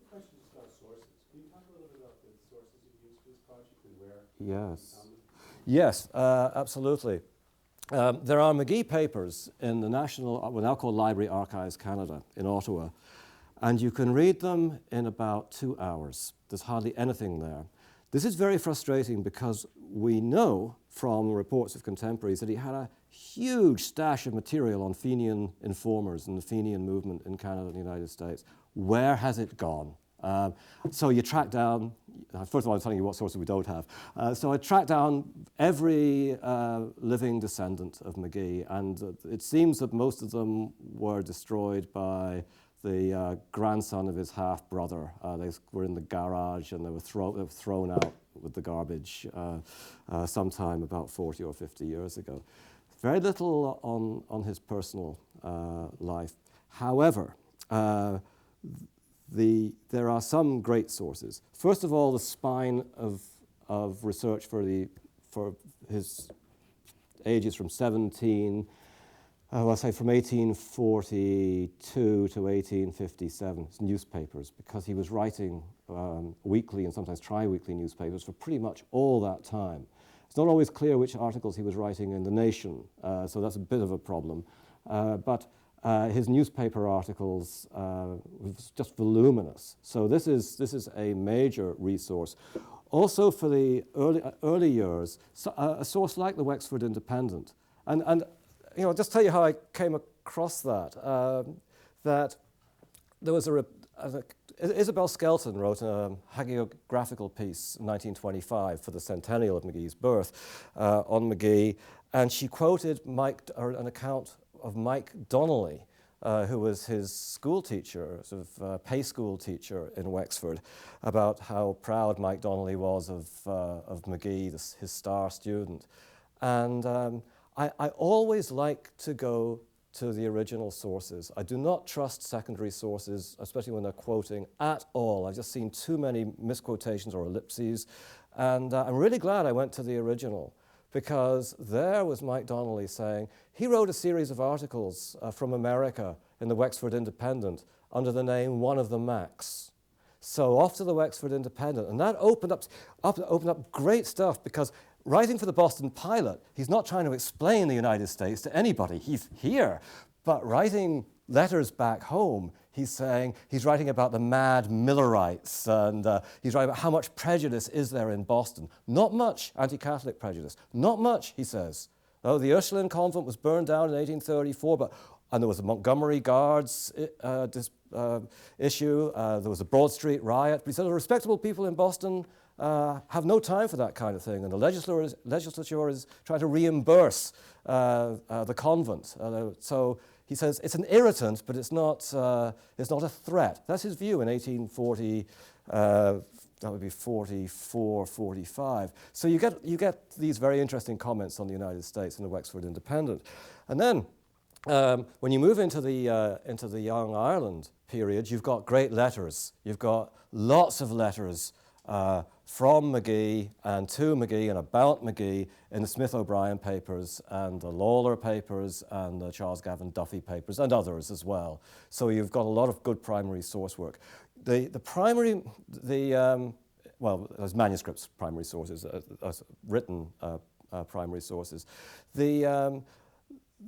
The question is about sources. Can you talk a little bit about the sources you used for this project and where Yes. you found them? Yes, absolutely. There are McGee papers in the National, what now called Library Archives Canada in Ottawa, and you can read them in about 2 hours. There's hardly anything there. This is very frustrating because we know from reports of contemporaries that he had a huge stash of material on Fenian informers and the Fenian movement in Canada and the United States. Where has it gone? So you track down, first of all I'm telling you what sources we don't have. So I tracked down every living descendant of McGee, and it seems that most of them were destroyed by the grandson of his half-brother. They were in the garage and they were thrown out with the garbage sometime about 40 or 50 years ago. Very little on his personal life. However, there are some great sources. First of all, the spine of research for his ages from 1842 to 1857, his newspapers, because he was writing weekly and sometimes tri-weekly newspapers for pretty much all that time. It's not always clear which articles he was writing in The Nation, so that's a bit of a problem. But his newspaper articles was just voluminous. So this is a major resource. Also for the early years, a source like the Wexford Independent. And you know, just tell you how I came across that. That there was Isabel Skelton wrote a hagiographical piece in 1925 for the centennial of McGee's birth on McGee, and she quoted an account of Mike Donnelly, who was his school teacher, sort of pay school teacher in Wexford, about how proud Mike Donnelly was of McGee, his star student. And I always like to go to the original sources. I do not trust secondary sources, especially when they're quoting at all. I've just seen too many misquotations or ellipses. And I'm really glad I went to the original, because there was Mike Donnelly saying, he wrote a series of articles from America in the Wexford Independent under the name One of the Macs. So off to the Wexford Independent, and that opened up great stuff, because writing for the Boston Pilot, he's not trying to explain the United States to anybody. He's here. But writing letters back home, he's writing about the mad Millerites, and he's writing about how much prejudice is there in Boston. Not much anti-Catholic prejudice. Not much, he says. Oh, the Ursuline convent was burned down in 1834, and there was a Montgomery Guards issue. There was a Broad Street riot. But he said the respectable people in Boston have no time for that kind of thing, and the legislature is trying to reimburse the convent. So he says it's an irritant, but it's not a threat. That's his view in 1840. That would be 44, 45. So you get these very interesting comments on the United States in the Wexford Independent, and then when you move into the Young Ireland period, you've got great letters. You've got lots of letters from McGee and to McGee and about McGee in the Smith O'Brien papers and the Lawler papers and the Charles Gavin Duffy papers and others as well. So you've got a lot of good primary source work. There's manuscripts, primary sources, written primary sources. The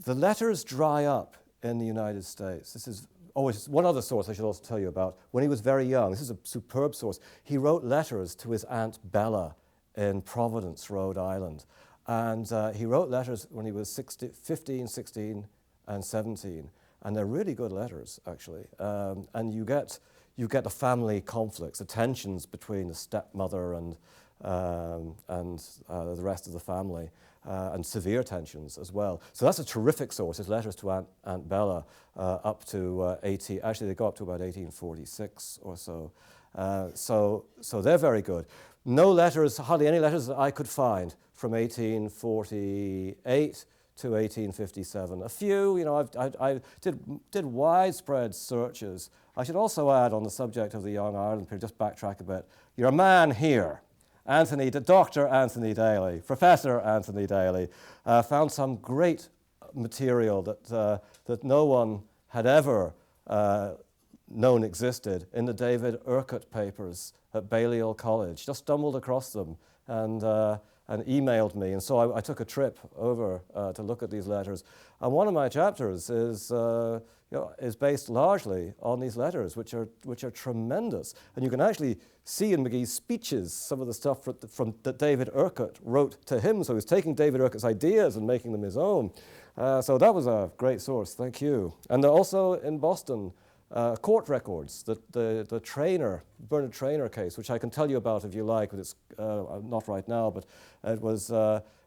letters dry up in the United States. This is always one other source I should also tell you about. When he was very young, this is a superb source, he wrote letters to his Aunt Bella in Providence, Rhode Island. And he wrote letters when he was 15, 16, and 17. And they're really good letters, actually. And you get the family conflicts, the tensions between the stepmother and the rest of the family, and severe tensions as well. So that's a terrific source, his letters to Aunt Bella up to actually they go up to about 1846 or so. So they're very good. No letters, hardly any letters that I could find from 1848 to 1857. A few, I did widespread searches. I should also add on the subject of the Young Ireland period, just backtrack a bit. Your man here, Dr. Anthony Daly, Professor Anthony Daly, found some great material that no one had ever known existed in the David Urquhart papers at Balliol College. Just stumbled across them and emailed me, and so I took a trip over to look at these letters. And one of my chapters is based largely on these letters, which are tremendous. And you can actually see in McGee's speeches some of the stuff that David Urquhart wrote to him. So he's taking David Urquhart's ideas and making them his own. So that was a great source. Thank you. And also in Boston, court records, the Bernard Traynor case, which I can tell you about if you like, but it's not right now, but it was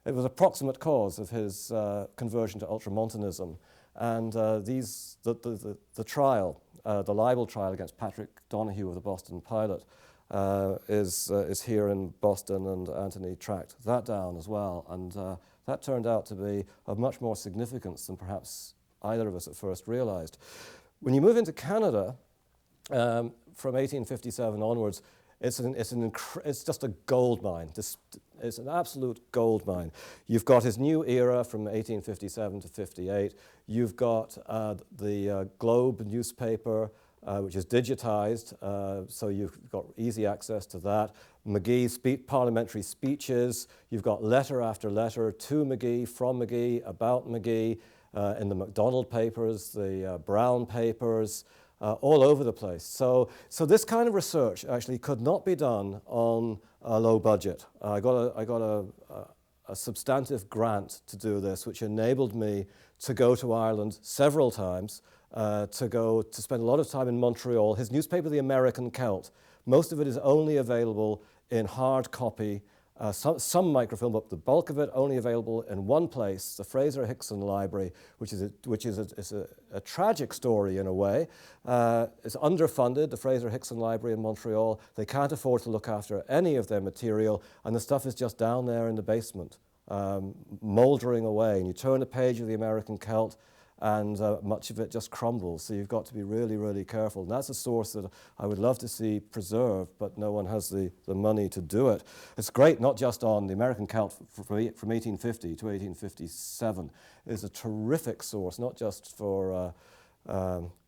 approximate cause of his conversion to ultramontanism. And the trial, the libel trial against Patrick Donahue of the Boston Pilot, is here in Boston, and Anthony tracked that down as well. And that turned out to be of much more significance than perhaps either of us at first realized. When you move into Canada, from 1857 onwards, it's just a gold mine. It's an absolute gold mine. You've got his new era from 1857 to 58. You've got the Globe newspaper, which is digitized, so you've got easy access to that. McGee's parliamentary speeches. You've got letter after letter to McGee, from McGee, about McGee, in the MacDonald papers, the Brown papers, all over the place. So this kind of research actually could not be done on a low budget. I got a substantive grant to do this, which enabled me to go to Ireland several times, to spend a lot of time in Montreal. His newspaper, The American Celt, most of it is only available in hard copy, some microfilm, but the bulk of it only available in one place, the Fraser Hickson Library, which is a tragic story in a way. It's underfunded, the Fraser Hickson Library in Montreal. They can't afford to look after any of their material, and the stuff is just down there in the basement, mouldering away. And you turn a page of The American Celt, and much of it just crumbles. So you've got to be really, really careful. And that's a source that I would love to see preserved, but no one has the money to do it. It's great, not just on the American Celt from 1850 to 1857. It's a terrific source, not just for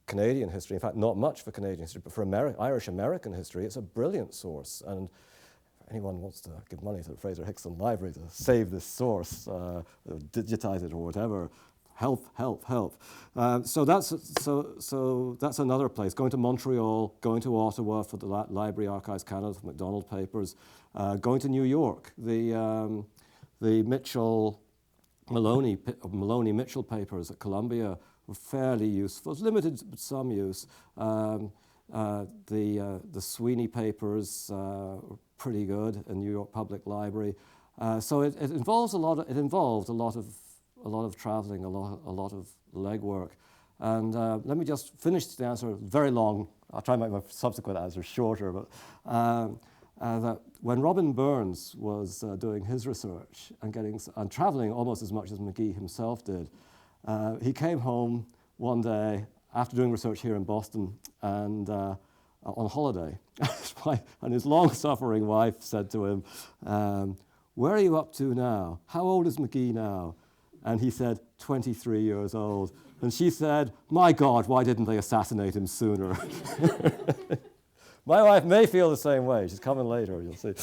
Canadian history. In fact, not much for Canadian history, but for Irish-American history. It's a brilliant source. And anyone wants to give money to the Fraser Hickson Library to save this source, digitize it or whatever, help. So that's another place. Going to Montreal, going to Ottawa for the Library Archives Canada, for MacDonald papers, going to New York, the Maloney Mitchell papers at Columbia were fairly useful, limited but some use. The Sweeney papers were pretty good in New York Public Library. So it involved a lot of traveling, a lot of legwork. And let me just finish the answer, very long. I'll try and make my subsequent answer shorter. But that when Robin Burns was doing his research and traveling almost as much as McGee himself did, he came home one day after doing research here in Boston and on holiday. And his long-suffering wife said to him, "Where are you up to now? How old is McGee now?" And he said, 23 years old. And she said, "My God, why didn't they assassinate him sooner?" My wife may feel the same way. She's coming later, you'll see.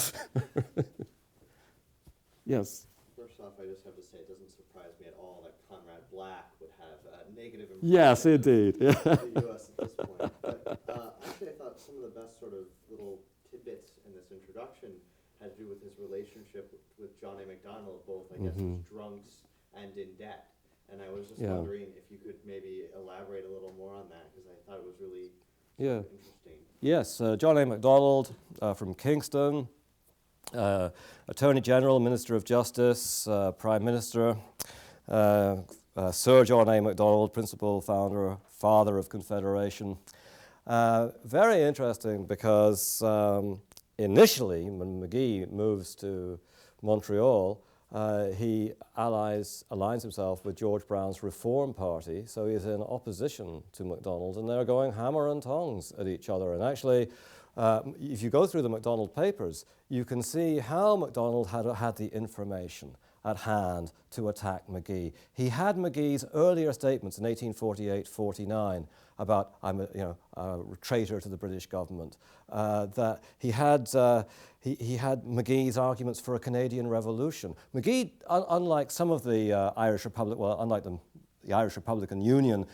Yes? First off, I just have to say it doesn't surprise me at all that Conrad Black would have a negative impression Yes, indeed. of the U.S. at this point. But actually, I thought some of the best sort of little tidbits in this introduction had to do with his relationship with John A. Macdonald, both, I guess, as drunks and in debt. And I was just wondering if you could maybe elaborate a little more on that, because I thought it was really interesting. Yes, John A. Macdonald from Kingston, Attorney General, Minister of Justice, Prime Minister, Sir John A. Macdonald, principal founder, father of Confederation. Very interesting because initially, when McGee moves to Montreal, he aligns himself with George Brown's Reform Party, so he's in opposition to MacDonald, and they're going hammer and tongs at each other. And actually, if you go through the MacDonald papers, you can see how MacDonald had the information at hand to attack McGee. He had McGee's earlier statements in 1848-49 about I'm a traitor to the British government. That he had McGee's arguments for a Canadian revolution. McGee, unlike some of the Irish Republic, well, unlike the Irish Republican Union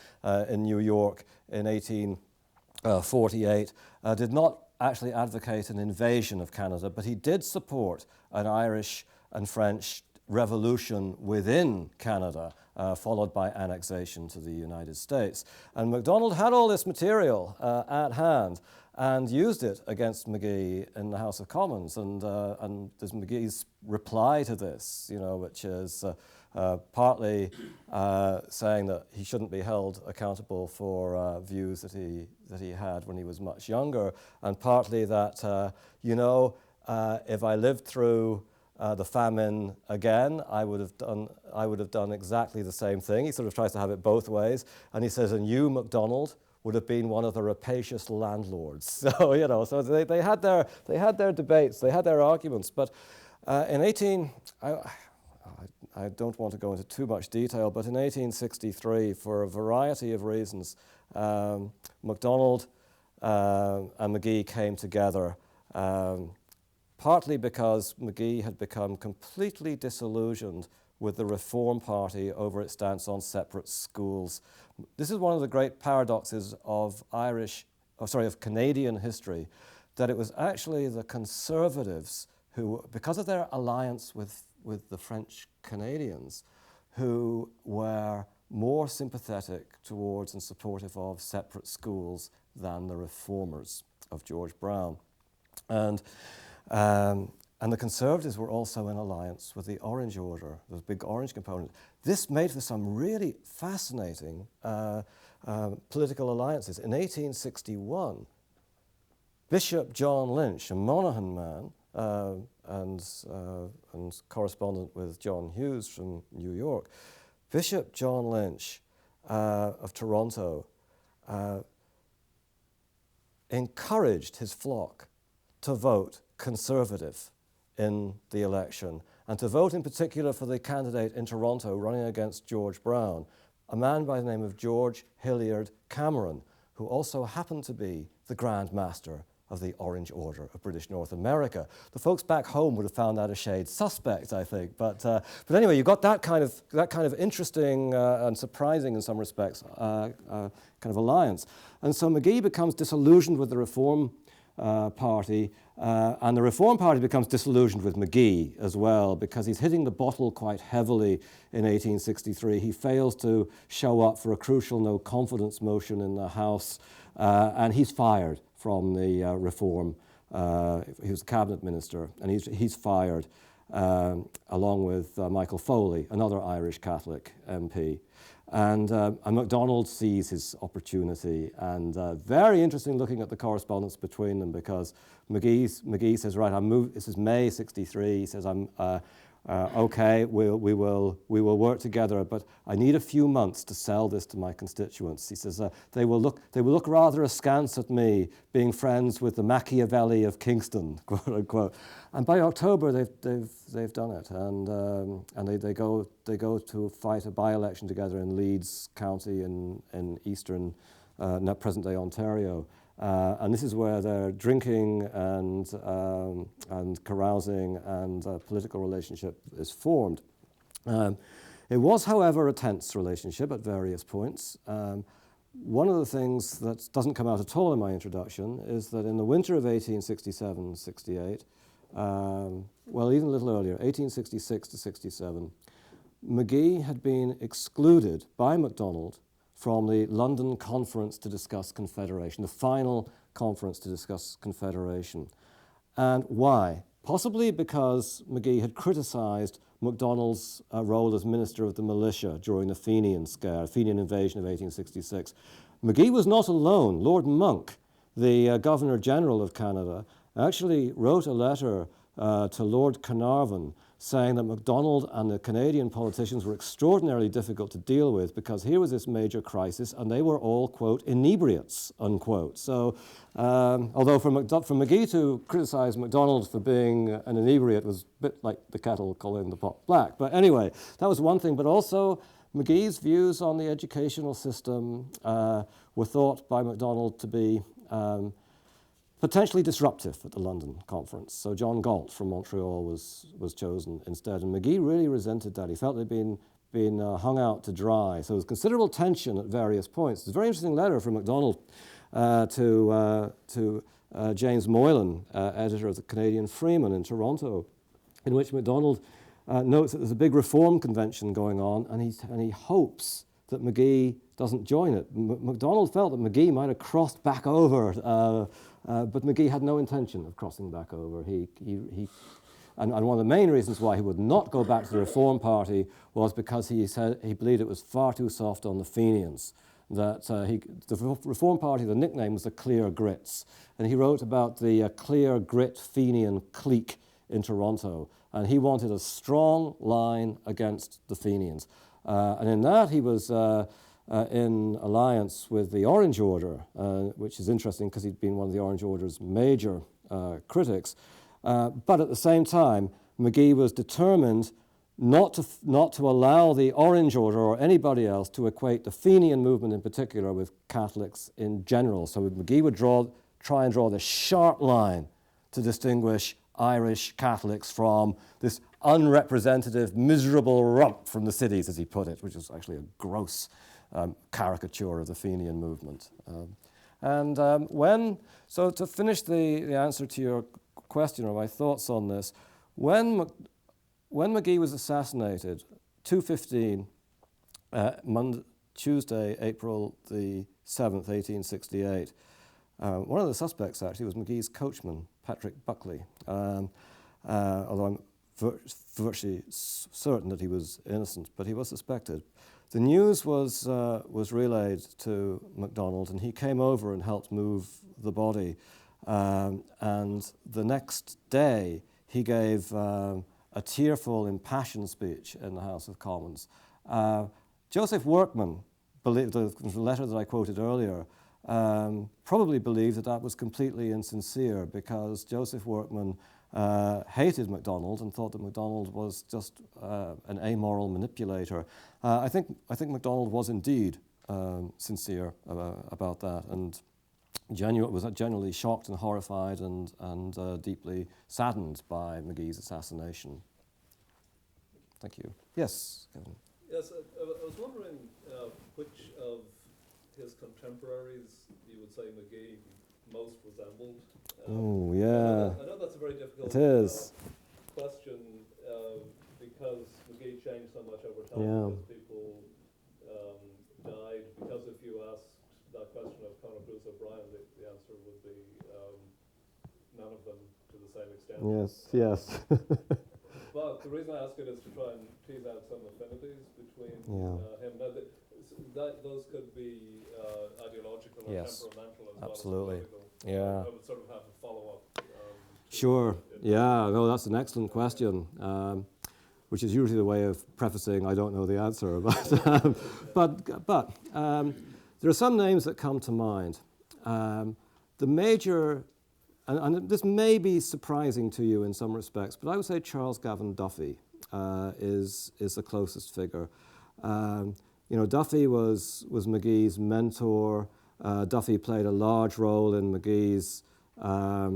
in New York in 1848, did not actually advocate an invasion of Canada, but he did support an Irish and French revolution within Canada, followed by annexation to the United States. And MacDonald had all this material at hand and used it against McGee in the House of Commons. And there's McGee's reply to this, which is partly saying that he shouldn't be held accountable for views that he had when he was much younger, and partly that, if I lived through the famine again, I would have done exactly the same thing. He sort of tries to have it both ways, and he says, and you, MacDonald, would have been one of the rapacious landlords. So so they had their debates, they had their arguments. But I don't want to go into too much detail, but in 1863, for a variety of reasons, MacDonald and McGee came together. Partly because McGee had become completely disillusioned with the Reform Party over its stance on separate schools. This is one of the great paradoxes of Canadian history, that it was actually the Conservatives who, because of their alliance with the French Canadians, who were more sympathetic towards and supportive of separate schools than the Reformers of George Brown. And the Conservatives were also in alliance with the Orange Order, the big Orange component. This made for some really fascinating political alliances. In 1861, Bishop John Lynch, a Monaghan man and correspondent with John Hughes from New York, Bishop John Lynch of Toronto encouraged his flock to vote Conservative in the election, and to vote in particular for the candidate in Toronto running against George Brown, a man by the name of George Hilliard Cameron, who also happened to be the Grand Master of the Orange Order of British North America. The folks back home would have found that a shade suspect, I think. But anyway, you got that kind of interesting and surprising in some respects kind of alliance. And so McGee becomes disillusioned with the Reform Party, and the Reform Party becomes disillusioned with McGee as well, because he's hitting the bottle quite heavily in 1863. He fails to show up for a crucial no confidence motion in the House, and he's fired from the Reform. He was a cabinet minister, and he's fired along with Michael Foley, another Irish Catholic MP. And MacDonald sees his opportunity, and very interesting looking at the correspondence between them, because McGee says, right, this is May '63. He says, okay, we will work together, but I need a few months to sell this to my constituents. He says they will look rather askance at me, being friends with the Machiavelli of Kingston, quote unquote. And by October they've done it, and they go to fight a by-election together in Leeds County in eastern present-day Ontario. And this is where their drinking and carousing and political relationship is formed. It was, however, a tense relationship at various points. One of the things that doesn't come out at all in my introduction is that in the winter of 1867-68, well, even a little earlier, 1866 to 67, McGee had been excluded by MacDonald from the London Conference to discuss Confederation, the final conference to discuss Confederation. And why? Possibly because McGee had criticised MacDonald's role as Minister of the Militia during the Fenian scare, Fenian invasion of 1866. McGee was not alone. Lord Monck, the Governor-General of Canada, actually wrote a letter to Lord Carnarvon saying that MacDonald and the Canadian politicians were extraordinarily difficult to deal with because here was this major crisis and they were all, quote, inebriates, unquote. So although for McGee to criticize MacDonald for being an inebriate was a bit like the kettle calling the pot black. But anyway, that was one thing. But also McGee's views on the educational system were thought by MacDonald to be potentially disruptive at the London conference. So John Galt from Montreal was chosen instead. And McGee really resented that. He felt they'd been hung out to dry. So there was considerable tension at various points. There's a very interesting letter from MacDonald to James Moylan, editor of the Canadian Freeman in Toronto, in which MacDonald notes that there's a big reform convention going on, and he hopes that McGee doesn't join it. MacDonald felt that McGee might have crossed back over, but McGee had no intention of crossing back over. And one of the main reasons why he would not go back to the Reform Party was because he said he believed it was far too soft on the Fenians. That the Reform Party, the nickname was the Clear Grits, and he wrote about the Clear Grit Fenian clique in Toronto, and he wanted a strong line against the Fenians. And in that he was in alliance with the Orange Order, which is interesting because he'd been one of the Orange Order's major critics. But at the same time, McGee was determined not to allow the Orange Order or anybody else to equate the Fenian movement in particular with Catholics in general. So McGee would try and draw the sharp line to distinguish Irish Catholics from this unrepresentative, miserable rump from the cities, as he put it, which is actually a gross caricature of the Fenian movement. So to finish the answer to your question or my thoughts on this, when McGee was assassinated, 2:15, Tuesday, April the 7th, 1868, one of the suspects actually was McGee's coachman, Patrick Buckley, although I'm virtually certain that he was innocent, but he was suspected. The news was relayed to MacDonald, and he came over and helped move the body. And the next day, he gave a tearful, impassioned speech in the House of Commons. Joseph Workman, the letter that I quoted earlier, probably believed that was completely insincere because Joseph Workman hated MacDonald and thought that MacDonald was just an amoral manipulator. I think MacDonald was indeed sincere about that and was genuinely shocked and horrified and deeply saddened by McGee's assassination. Thank you. Yes, Kevin. Yes, I was wondering which of his contemporaries you would say McGee most resembled. Oh, yeah. I know that's a very difficult question because McGee changed so much over time because people died. Because if you asked that question of Conor Bruce O'Brien, the answer would be none of them to the same extent. Yes. But the reason I ask it is to try and tease out some affinities between him. Now, those could be ideological or temperamental as absolutely. Well as political. Yeah. I would sort of have a follow-up. Sure. Yeah. No, that's an excellent question, which is usually the way of prefacing I don't know the answer. But there are some names that come to mind. The major. And this may be surprising to you in some respects, but I would say Charles Gavin Duffy is the closest figure. Duffy was McGee's mentor. Duffy played a large role in McGee's. Let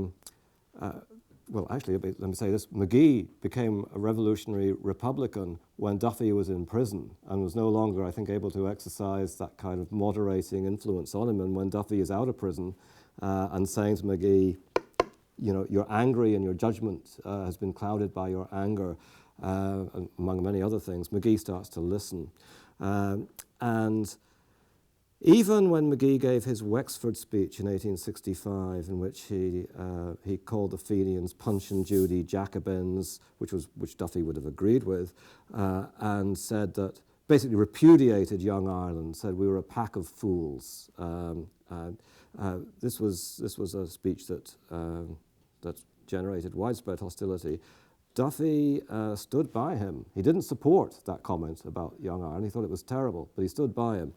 me say this: McGee became a revolutionary Republican when Duffy was in prison and was no longer, I think, able to exercise that kind of moderating influence on him. And when Duffy is out of prison and saying to McGee, you're angry and your judgment has been clouded by your anger, among many other things, McGee starts to listen. And even when McGee gave his Wexford speech in 1865, in which he called the Fenians Punch and Judy Jacobins, which Duffy would have agreed with, and said that, basically repudiated Young Ireland, said we were a pack of fools. This was a speech that generated widespread hostility. Duffy stood by him. He didn't support that comment about Young Ireland. He thought it was terrible, but he stood by him.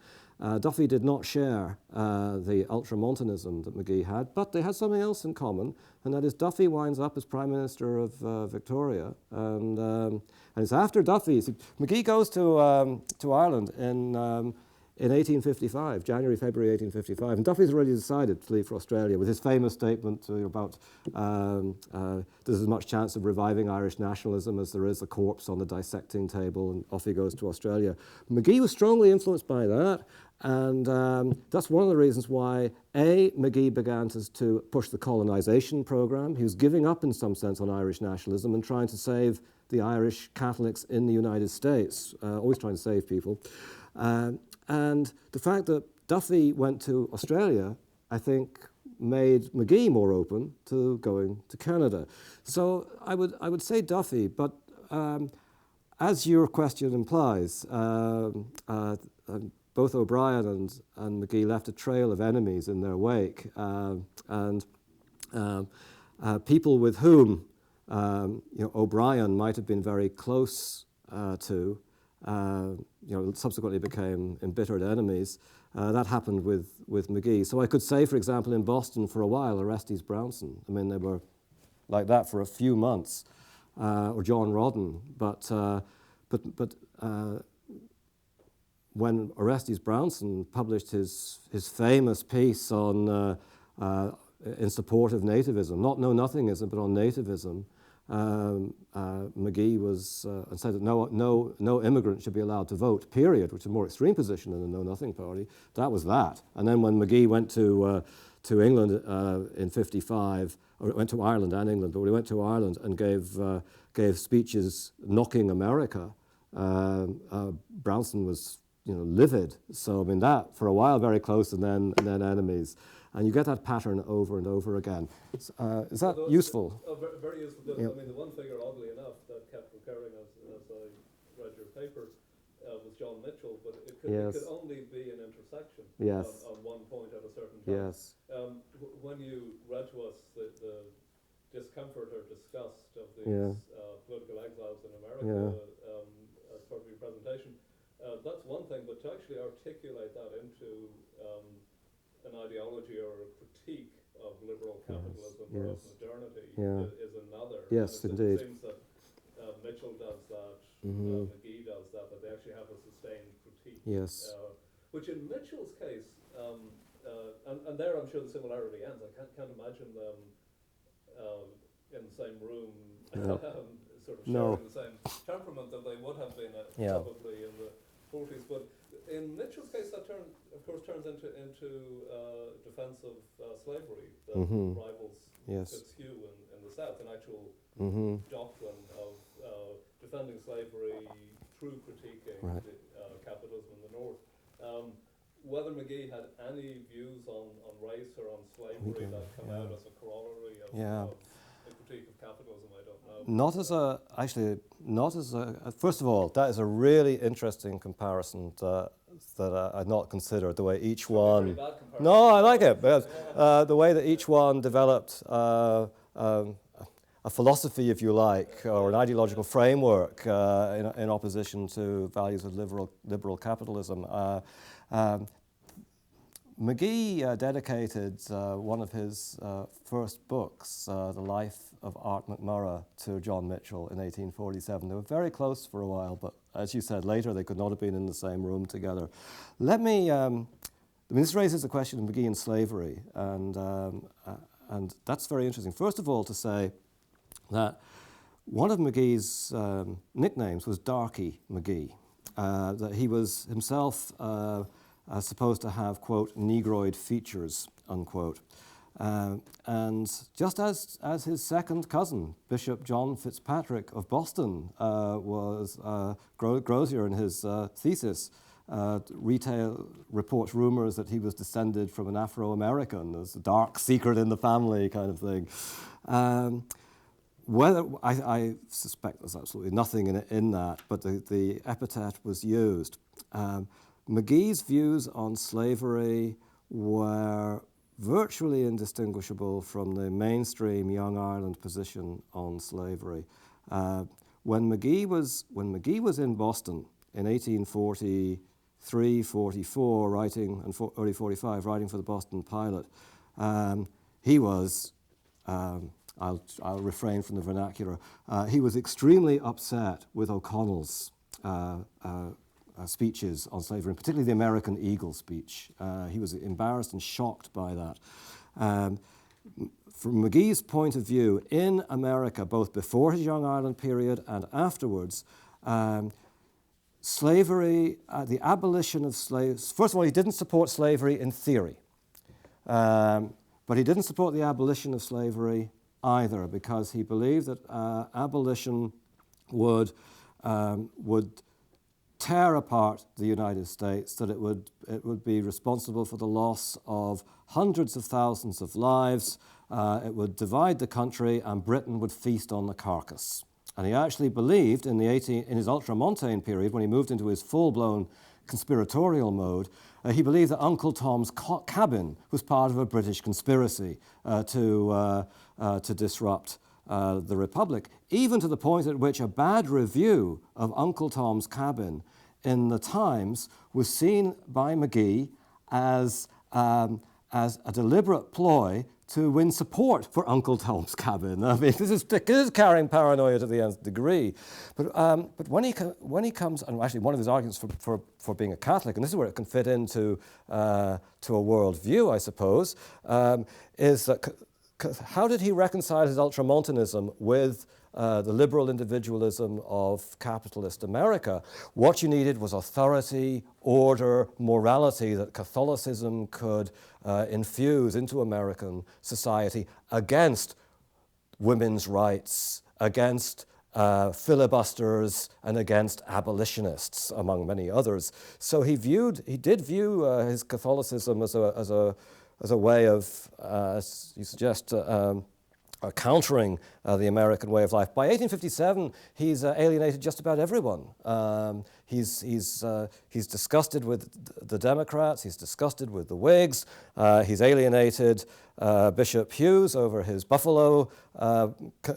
Duffy did not share the ultramontanism that McGee had, but they had something else in common, and that is Duffy winds up as Prime Minister of Victoria, and it's after Duffy. McGee goes to Ireland in 1855, January, February 1855, and Duffy's already decided to leave for Australia with his famous statement about there's as much chance of reviving Irish nationalism as there is a corpse on the dissecting table, and off he goes to Australia. McGee was strongly influenced by that, and that's one of the reasons why, McGee began to push the colonisation programme. He was giving up, in some sense, on Irish nationalism and trying to save the Irish Catholics in the United States, always trying to save people. And the fact that Duffy went to Australia, I think, made McGee more open to going to Canada. So I would say Duffy, but as your question implies, both O'Brien and McGee left a trail of enemies in their wake, and people with whom O'Brien might have been very close to. Subsequently became embittered enemies. That happened with McGee. So I could say, for example, in Boston for a while, Orestes Brownson. I mean, they were like that for a few months, or John Rawdon. But when Orestes Brownson published his famous piece on in support of nativism, not know-nothingism, but on nativism, McGee was and said that no immigrant should be allowed to vote, period, which is a more extreme position than the Know Nothing Party. That was that. And then when McGee went to England in '55, or went to Ireland and England, but when he went to Ireland and gave speeches knocking America, Brownson was livid. So I mean that for a while very close, and then enemies. And you get that pattern over and over again. Is that useful? Very useful. Yeah. I mean, the one figure, oddly enough, that kept recurring as I read your paper was John Mitchell, but it could only be an intersection on one point at a certain time. Yes. When you read to us the discomfort or disgust of these political exiles in America as part of your presentation, that's one thing, but to actually articulate that into an ideology or a critique of liberal capitalism or of modernity is another. Yes, indeed. It seems that Mitchell does that, McGee does that, but they actually have a sustained critique. Yes. Which in Mitchell's case, and there I'm sure the similarity ends. I can't imagine them in the same room, sort of sharing the same temperament that they would have been probably in the 40s. But in Mitchell's case, that of course turns into defense of slavery that rivals Fitzhugh in the South, an actual doctrine of defending slavery through critiquing capitalism in the North. Whether McGee had any views on race or on slavery that come out as a corollary of the critique of capitalism, I don't know. Not as a, first of all, that is a really interesting comparison that I'd not considered, the way each one... No, I like it, because the way that each one developed a philosophy, if you like, or an ideological framework in opposition to values of liberal capitalism. McGee dedicated one of his first books, The Life of Art McMurrough, to John Mitchell in 1847. They were very close for a while, but as you said later, they could not have been in the same room together. This raises the question of McGee and slavery, and that's very interesting. First of all, to say that one of McGee's nicknames was Darky McGee, that he was himself supposed to have, quote, Negroid features, unquote. And just as his second cousin, Bishop John Fitzpatrick of Boston, was Grozier in his thesis, retail reports rumors that he was descended from an Afro-American. There's a dark secret in the family kind of thing. I suspect there's absolutely nothing in that, but the epithet was used. McGee's views on slavery were virtually indistinguishable from the mainstream Young Ireland position on slavery. When McGee was in Boston in 1843, 44, writing, and early 45, writing for the Boston Pilot, he was, I'll refrain from the vernacular, he was extremely upset with O'Connell's speeches on slavery, and particularly the American Eagle speech. He was embarrassed and shocked by that. From McGee's point of view, in America, both before his Young Ireland period and afterwards, slavery, the abolition of slaves, first of all, he didn't support slavery in theory, but he didn't support the abolition of slavery either, because he believed that abolition would tear apart the United States, that it would be responsible for the loss of hundreds of thousands of lives, it would divide the country, and Britain would feast on the carcass. And he actually believed in his ultramontane period, when he moved into his full-blown conspiratorial mode, he believed that Uncle Tom's Cabin was part of a British conspiracy to disrupt the Republic, even to the point at which a bad review of Uncle Tom's Cabin in the Times was seen by McGee as a deliberate ploy to win support for Uncle Tom's Cabin. I mean, this is carrying paranoia to the nth degree. But when he comes, and actually one of his arguments for being a Catholic, and this is where it can fit into to a worldview, I suppose, is that how did he reconcile his ultramontanism with the liberal individualism of capitalist America? What you needed was authority, order, morality that Catholicism could infuse into American society against women's rights, against filibusters, and against abolitionists, among many others. So he did view his Catholicism as a way of, as you suggest, countering the American way of life. By 1857, he's alienated just about everyone. He's disgusted with the Democrats. He's disgusted with the Whigs. He's alienated Bishop Hughes over his Buffalo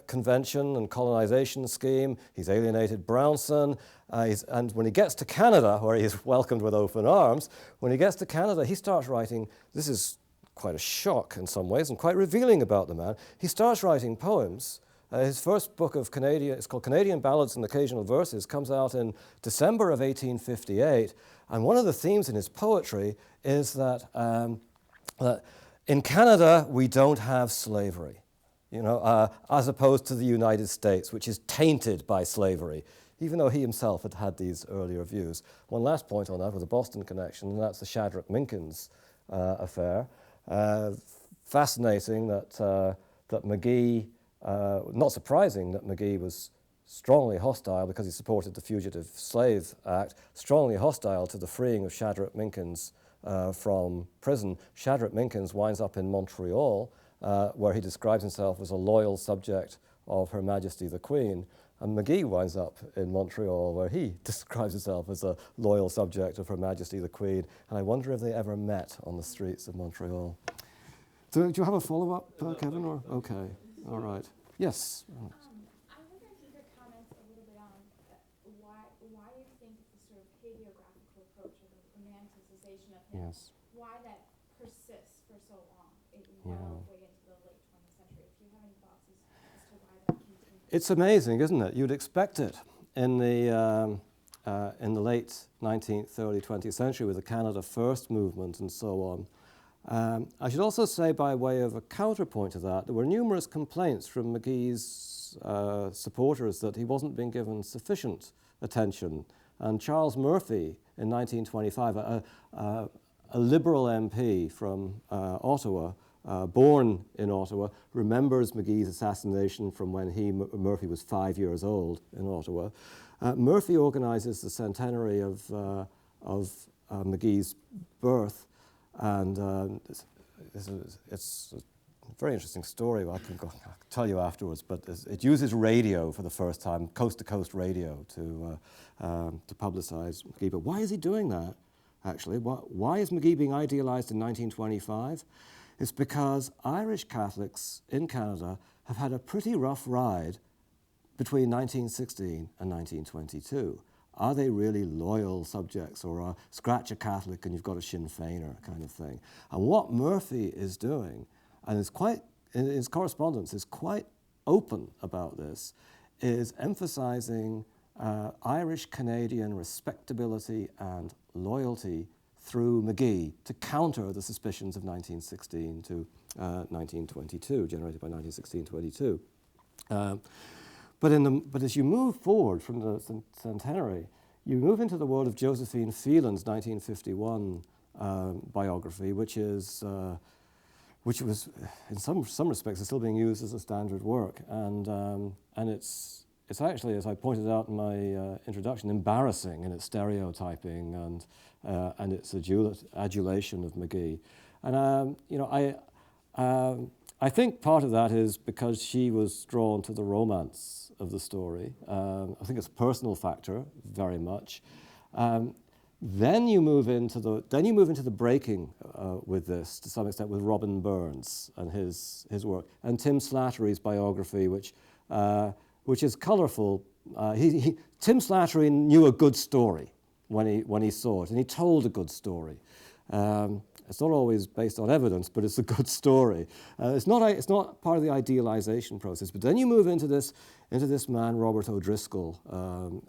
Convention and colonization scheme. He's alienated Brownson. And when he gets to Canada, where he's welcomed with open arms, when he gets to Canada, he starts writing, this is quite a shock in some ways and quite revealing about the man. He starts writing poems. His first book of it's called Canadian Ballads and Occasional Verses, comes out in December of 1858. And one of the themes in his poetry is that, that in Canada, we don't have slavery, as opposed to the United States, which is tainted by slavery, even though he himself had had these earlier views. One last point on that was a Boston connection, and that's the Shadrach Minkins affair. Fascinating that McGee, not surprising that McGee was strongly hostile, because he supported the Fugitive Slave Act, strongly hostile to the freeing of Shadrach Minkins from prison. Shadrach Minkins winds up in Montreal, where he describes himself as a loyal subject of Her Majesty the Queen. And McGee winds up in Montreal, where he describes himself as a loyal subject of Her Majesty the Queen. And I wonder if they ever met on the streets of Montreal. Do you have a follow-up, Kevin? Or okay, all right. Yes. I wonder if you could comment a little bit on why you think the sort of hagiographical approach or the romanticization of him, Yes. why that persists for so long, way into the late 20th century. If you have any thoughts as to why that continues. It's amazing, isn't it? You'd expect it in the late 19th, early 20th century with the Canada First movement and so on. I should also say, by way of a counterpoint to that, there were numerous complaints from McGee's supporters that he wasn't being given sufficient attention. And Charles Murphy, in 1925, a Liberal MP from Ottawa, born in Ottawa, remembers McGee's assassination from when Murphy was 5 years old in Ottawa. Murphy organizes the centenary of McGee's birth, and it's a very interesting story. I'll tell you afterwards, but it uses radio for the first time, coast-to-coast radio, to publicize McGee. But why is he doing that, actually? Why is McGee being idealized in 1925? It's because Irish Catholics in Canada have had a pretty rough ride between 1916 and 1922? Are they really loyal subjects, or scratch a Catholic and you've got a Sinn Féiner kind of thing? And what Murphy is doing, and is quite, in his correspondence, is quite open about this, is emphasizing Irish-Canadian respectability and loyalty through McGee to counter the suspicions of 1916 to 1922, generated by 1916-22. But as you move forward from the centenary, you move into the world of Josephine Phelan's 1951 biography, which was, in some respects, is still being used as a standard work, and it's actually, as I pointed out in my introduction, embarrassing in its stereotyping and its adulation of McGee. And you know, I think part of that is because she was drawn to the romance of the story. I think it's a personal factor, very much. Then you move into the breaking with this to some extent with Robin Burns and his work, and Tim Slattery's biography, which is colourful. Tim Slattery knew a good story when he saw it, and he told a good story. It's not always based on evidence, but it's a good story. It's not part of the idealization process. But then you move into this man, Robert O'Driscoll,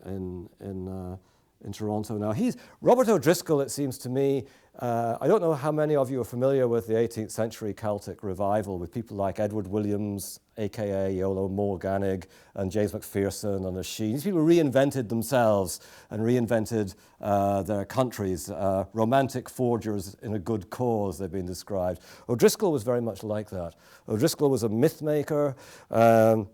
in Toronto. Now, Robert O'Driscoll, it seems to me, I don't know how many of you are familiar with the 18th century Celtic revival with people like Edward Williams, a.k.a. Iolo Morgannig, and James Macpherson and O'Shea. These people reinvented themselves and reinvented their countries. Romantic forgers in a good cause, they've been described. O'Driscoll was very much like that. O'Driscoll was a myth maker and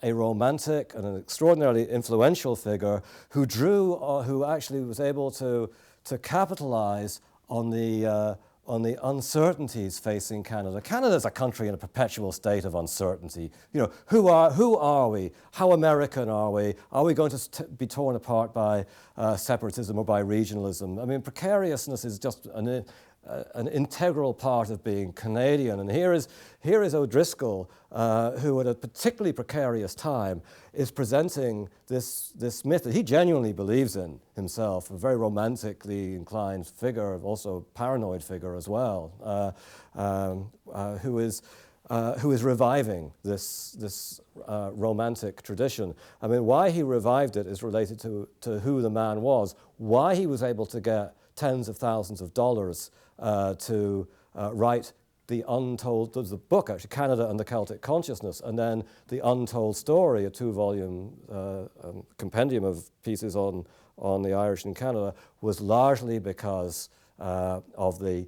a romantic and an extraordinarily influential figure who actually was able to capitalize on the uncertainties facing Canada. Canada is a country in a perpetual state of uncertainty. You know, who are we? How American are we? Are we going to be torn apart by separatism or by regionalism? I mean, precariousness is just an integral part of being Canadian. And here is O'Driscoll, who at a particularly precarious time is presenting this myth that he genuinely believes in himself, a very romantically inclined figure, also paranoid figure as well, who is reviving this romantic tradition. I mean, why he revived it is related to who the man was, why he was able to get tens of thousands of dollars to write the untold, there's a book actually, Canada and the Celtic Consciousness, and then The Untold Story, a 2-volume compendium of pieces on the Irish in Canada, was largely because of the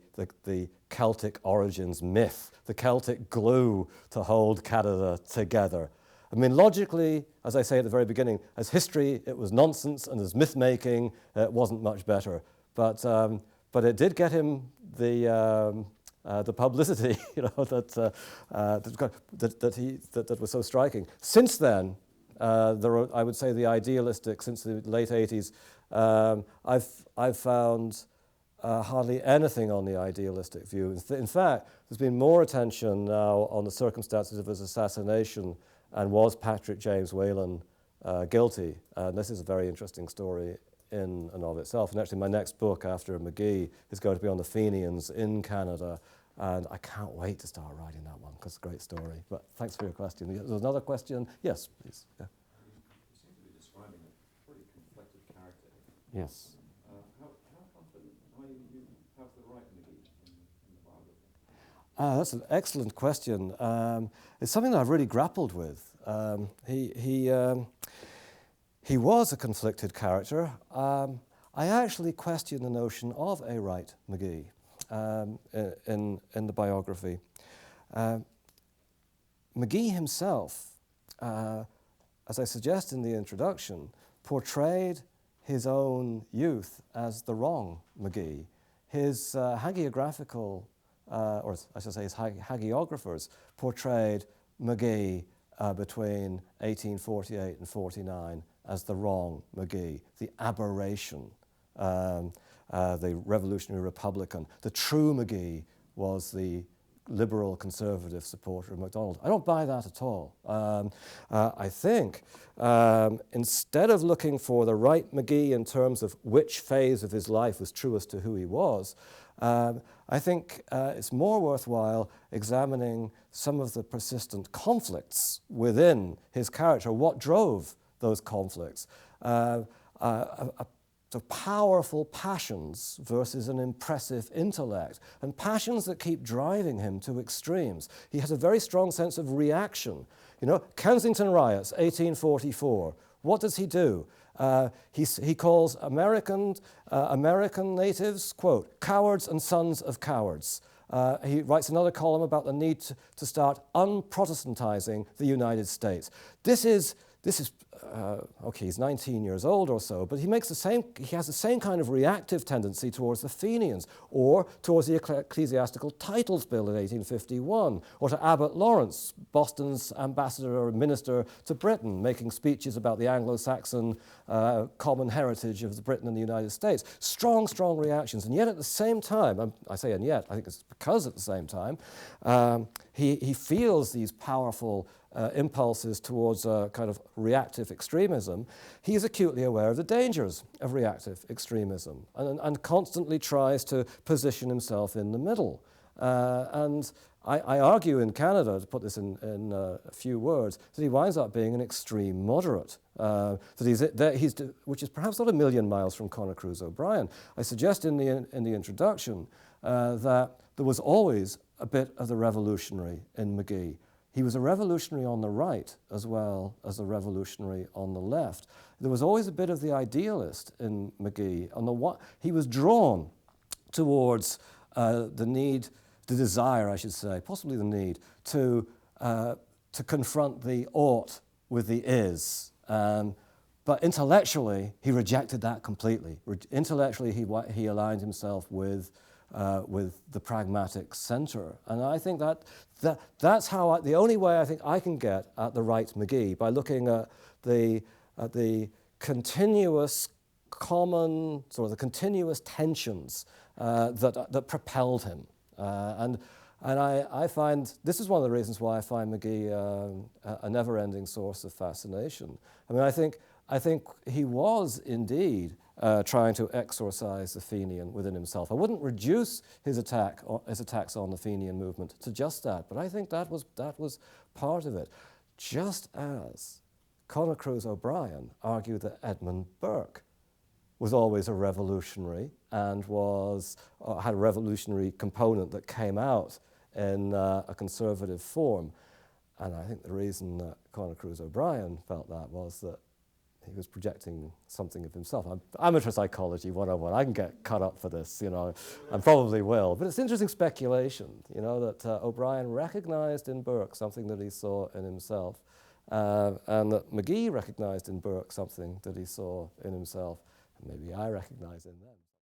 Celtic origins myth, the Celtic glue to hold Canada together. I mean, logically, as I say at the very beginning, as history, it was nonsense, and as myth-making, it wasn't much better. But it did get him the publicity, you know, that was so striking. Since then, I would say the idealistic, since the late 80s, I've found hardly anything on the idealistic view. In fact, there's been more attention now on the circumstances of his assassination, and was Patrick James Whelan guilty? And this is a very interesting story in and of itself. And actually my next book after McGee is going to be on the Fenians in Canada, and I can't wait to start writing that one because it's a great story. But thanks for your question. There's another question? Yes, please. Yeah. You seem to be describing a pretty conflicted character. Yes. How confident are you have the right McGee in the biography? That's an excellent question. It's something that I've really grappled with. He was a conflicted character. I actually question the notion of a right McGee in the biography. McGee himself, as I suggest in the introduction, portrayed his own youth as the wrong McGee. His hagiographical, or I should say his hagiographers, portrayed McGee between 1848 and 49 as the wrong McGee, the aberration, the revolutionary Republican. The true McGee was the liberal conservative supporter of MacDonald. I don't buy that at all. I think instead of looking for the right McGee in terms of which phase of his life was truest to who he was, I think it's more worthwhile examining some of the persistent conflicts within his character, what drove those conflicts. The powerful passions versus an impressive intellect, and passions that keep driving him to extremes. He has a very strong sense of reaction. You know, Kensington riots, 1844. What does he do? He calls American natives, quote, cowards and sons of cowards. He writes another column about the need to start unprotestantizing the United States. This is okay, he's 19 years old or so, but he has the same kind of reactive tendency towards the Fenians, or towards the Ecclesiastical Titles Bill in 1851, or to Abbot Lawrence, Boston's ambassador or minister to Britain, making speeches about the Anglo-Saxon common heritage of Britain and the United States. Strong, strong reactions, and yet at the same time, I say and yet, I think it's because at the same time, he feels these powerful impulses towards a kind of reactive extremism. He is acutely aware of the dangers of reactive extremism and constantly tries to position himself in the middle. And I argue in Canada, to put this in a few words, that he winds up being an extreme moderate, which is perhaps not a million miles from Conor Cruise O'Brien. I suggest in the introduction that there was always a bit of the revolutionary in McGee. He was a revolutionary on the right as well as a revolutionary on the left. There was always a bit of the idealist in McGee. He was drawn towards the desire, I should say, possibly the need to confront the ought with the is. But intellectually, he rejected that completely. Intellectually, he aligned himself with the pragmatic center. And I think that's how the only way I think I can get at the right McGee, by looking at the continuous common, sort of the continuous tensions that propelled him. And I find, this is one of the reasons why I find McGee a never-ending source of fascination. I mean, I think he was indeed trying to exorcise the Fenian within himself. I wouldn't reduce his attacks on the Fenian movement to just that, but I think that was part of it. Just as Conor Cruise O'Brien argued that Edmund Burke was always a revolutionary and had a revolutionary component that came out in a conservative form. And I think the reason that Conor Cruise O'Brien felt that was that he was projecting something of himself. Amateur psychology 101. I can get cut up for this, you know, and probably will. But it's interesting speculation, you know, that O'Brien recognized in Burke something that he saw in himself, and that McGee recognized in Burke something that he saw in himself, and maybe I recognize in them.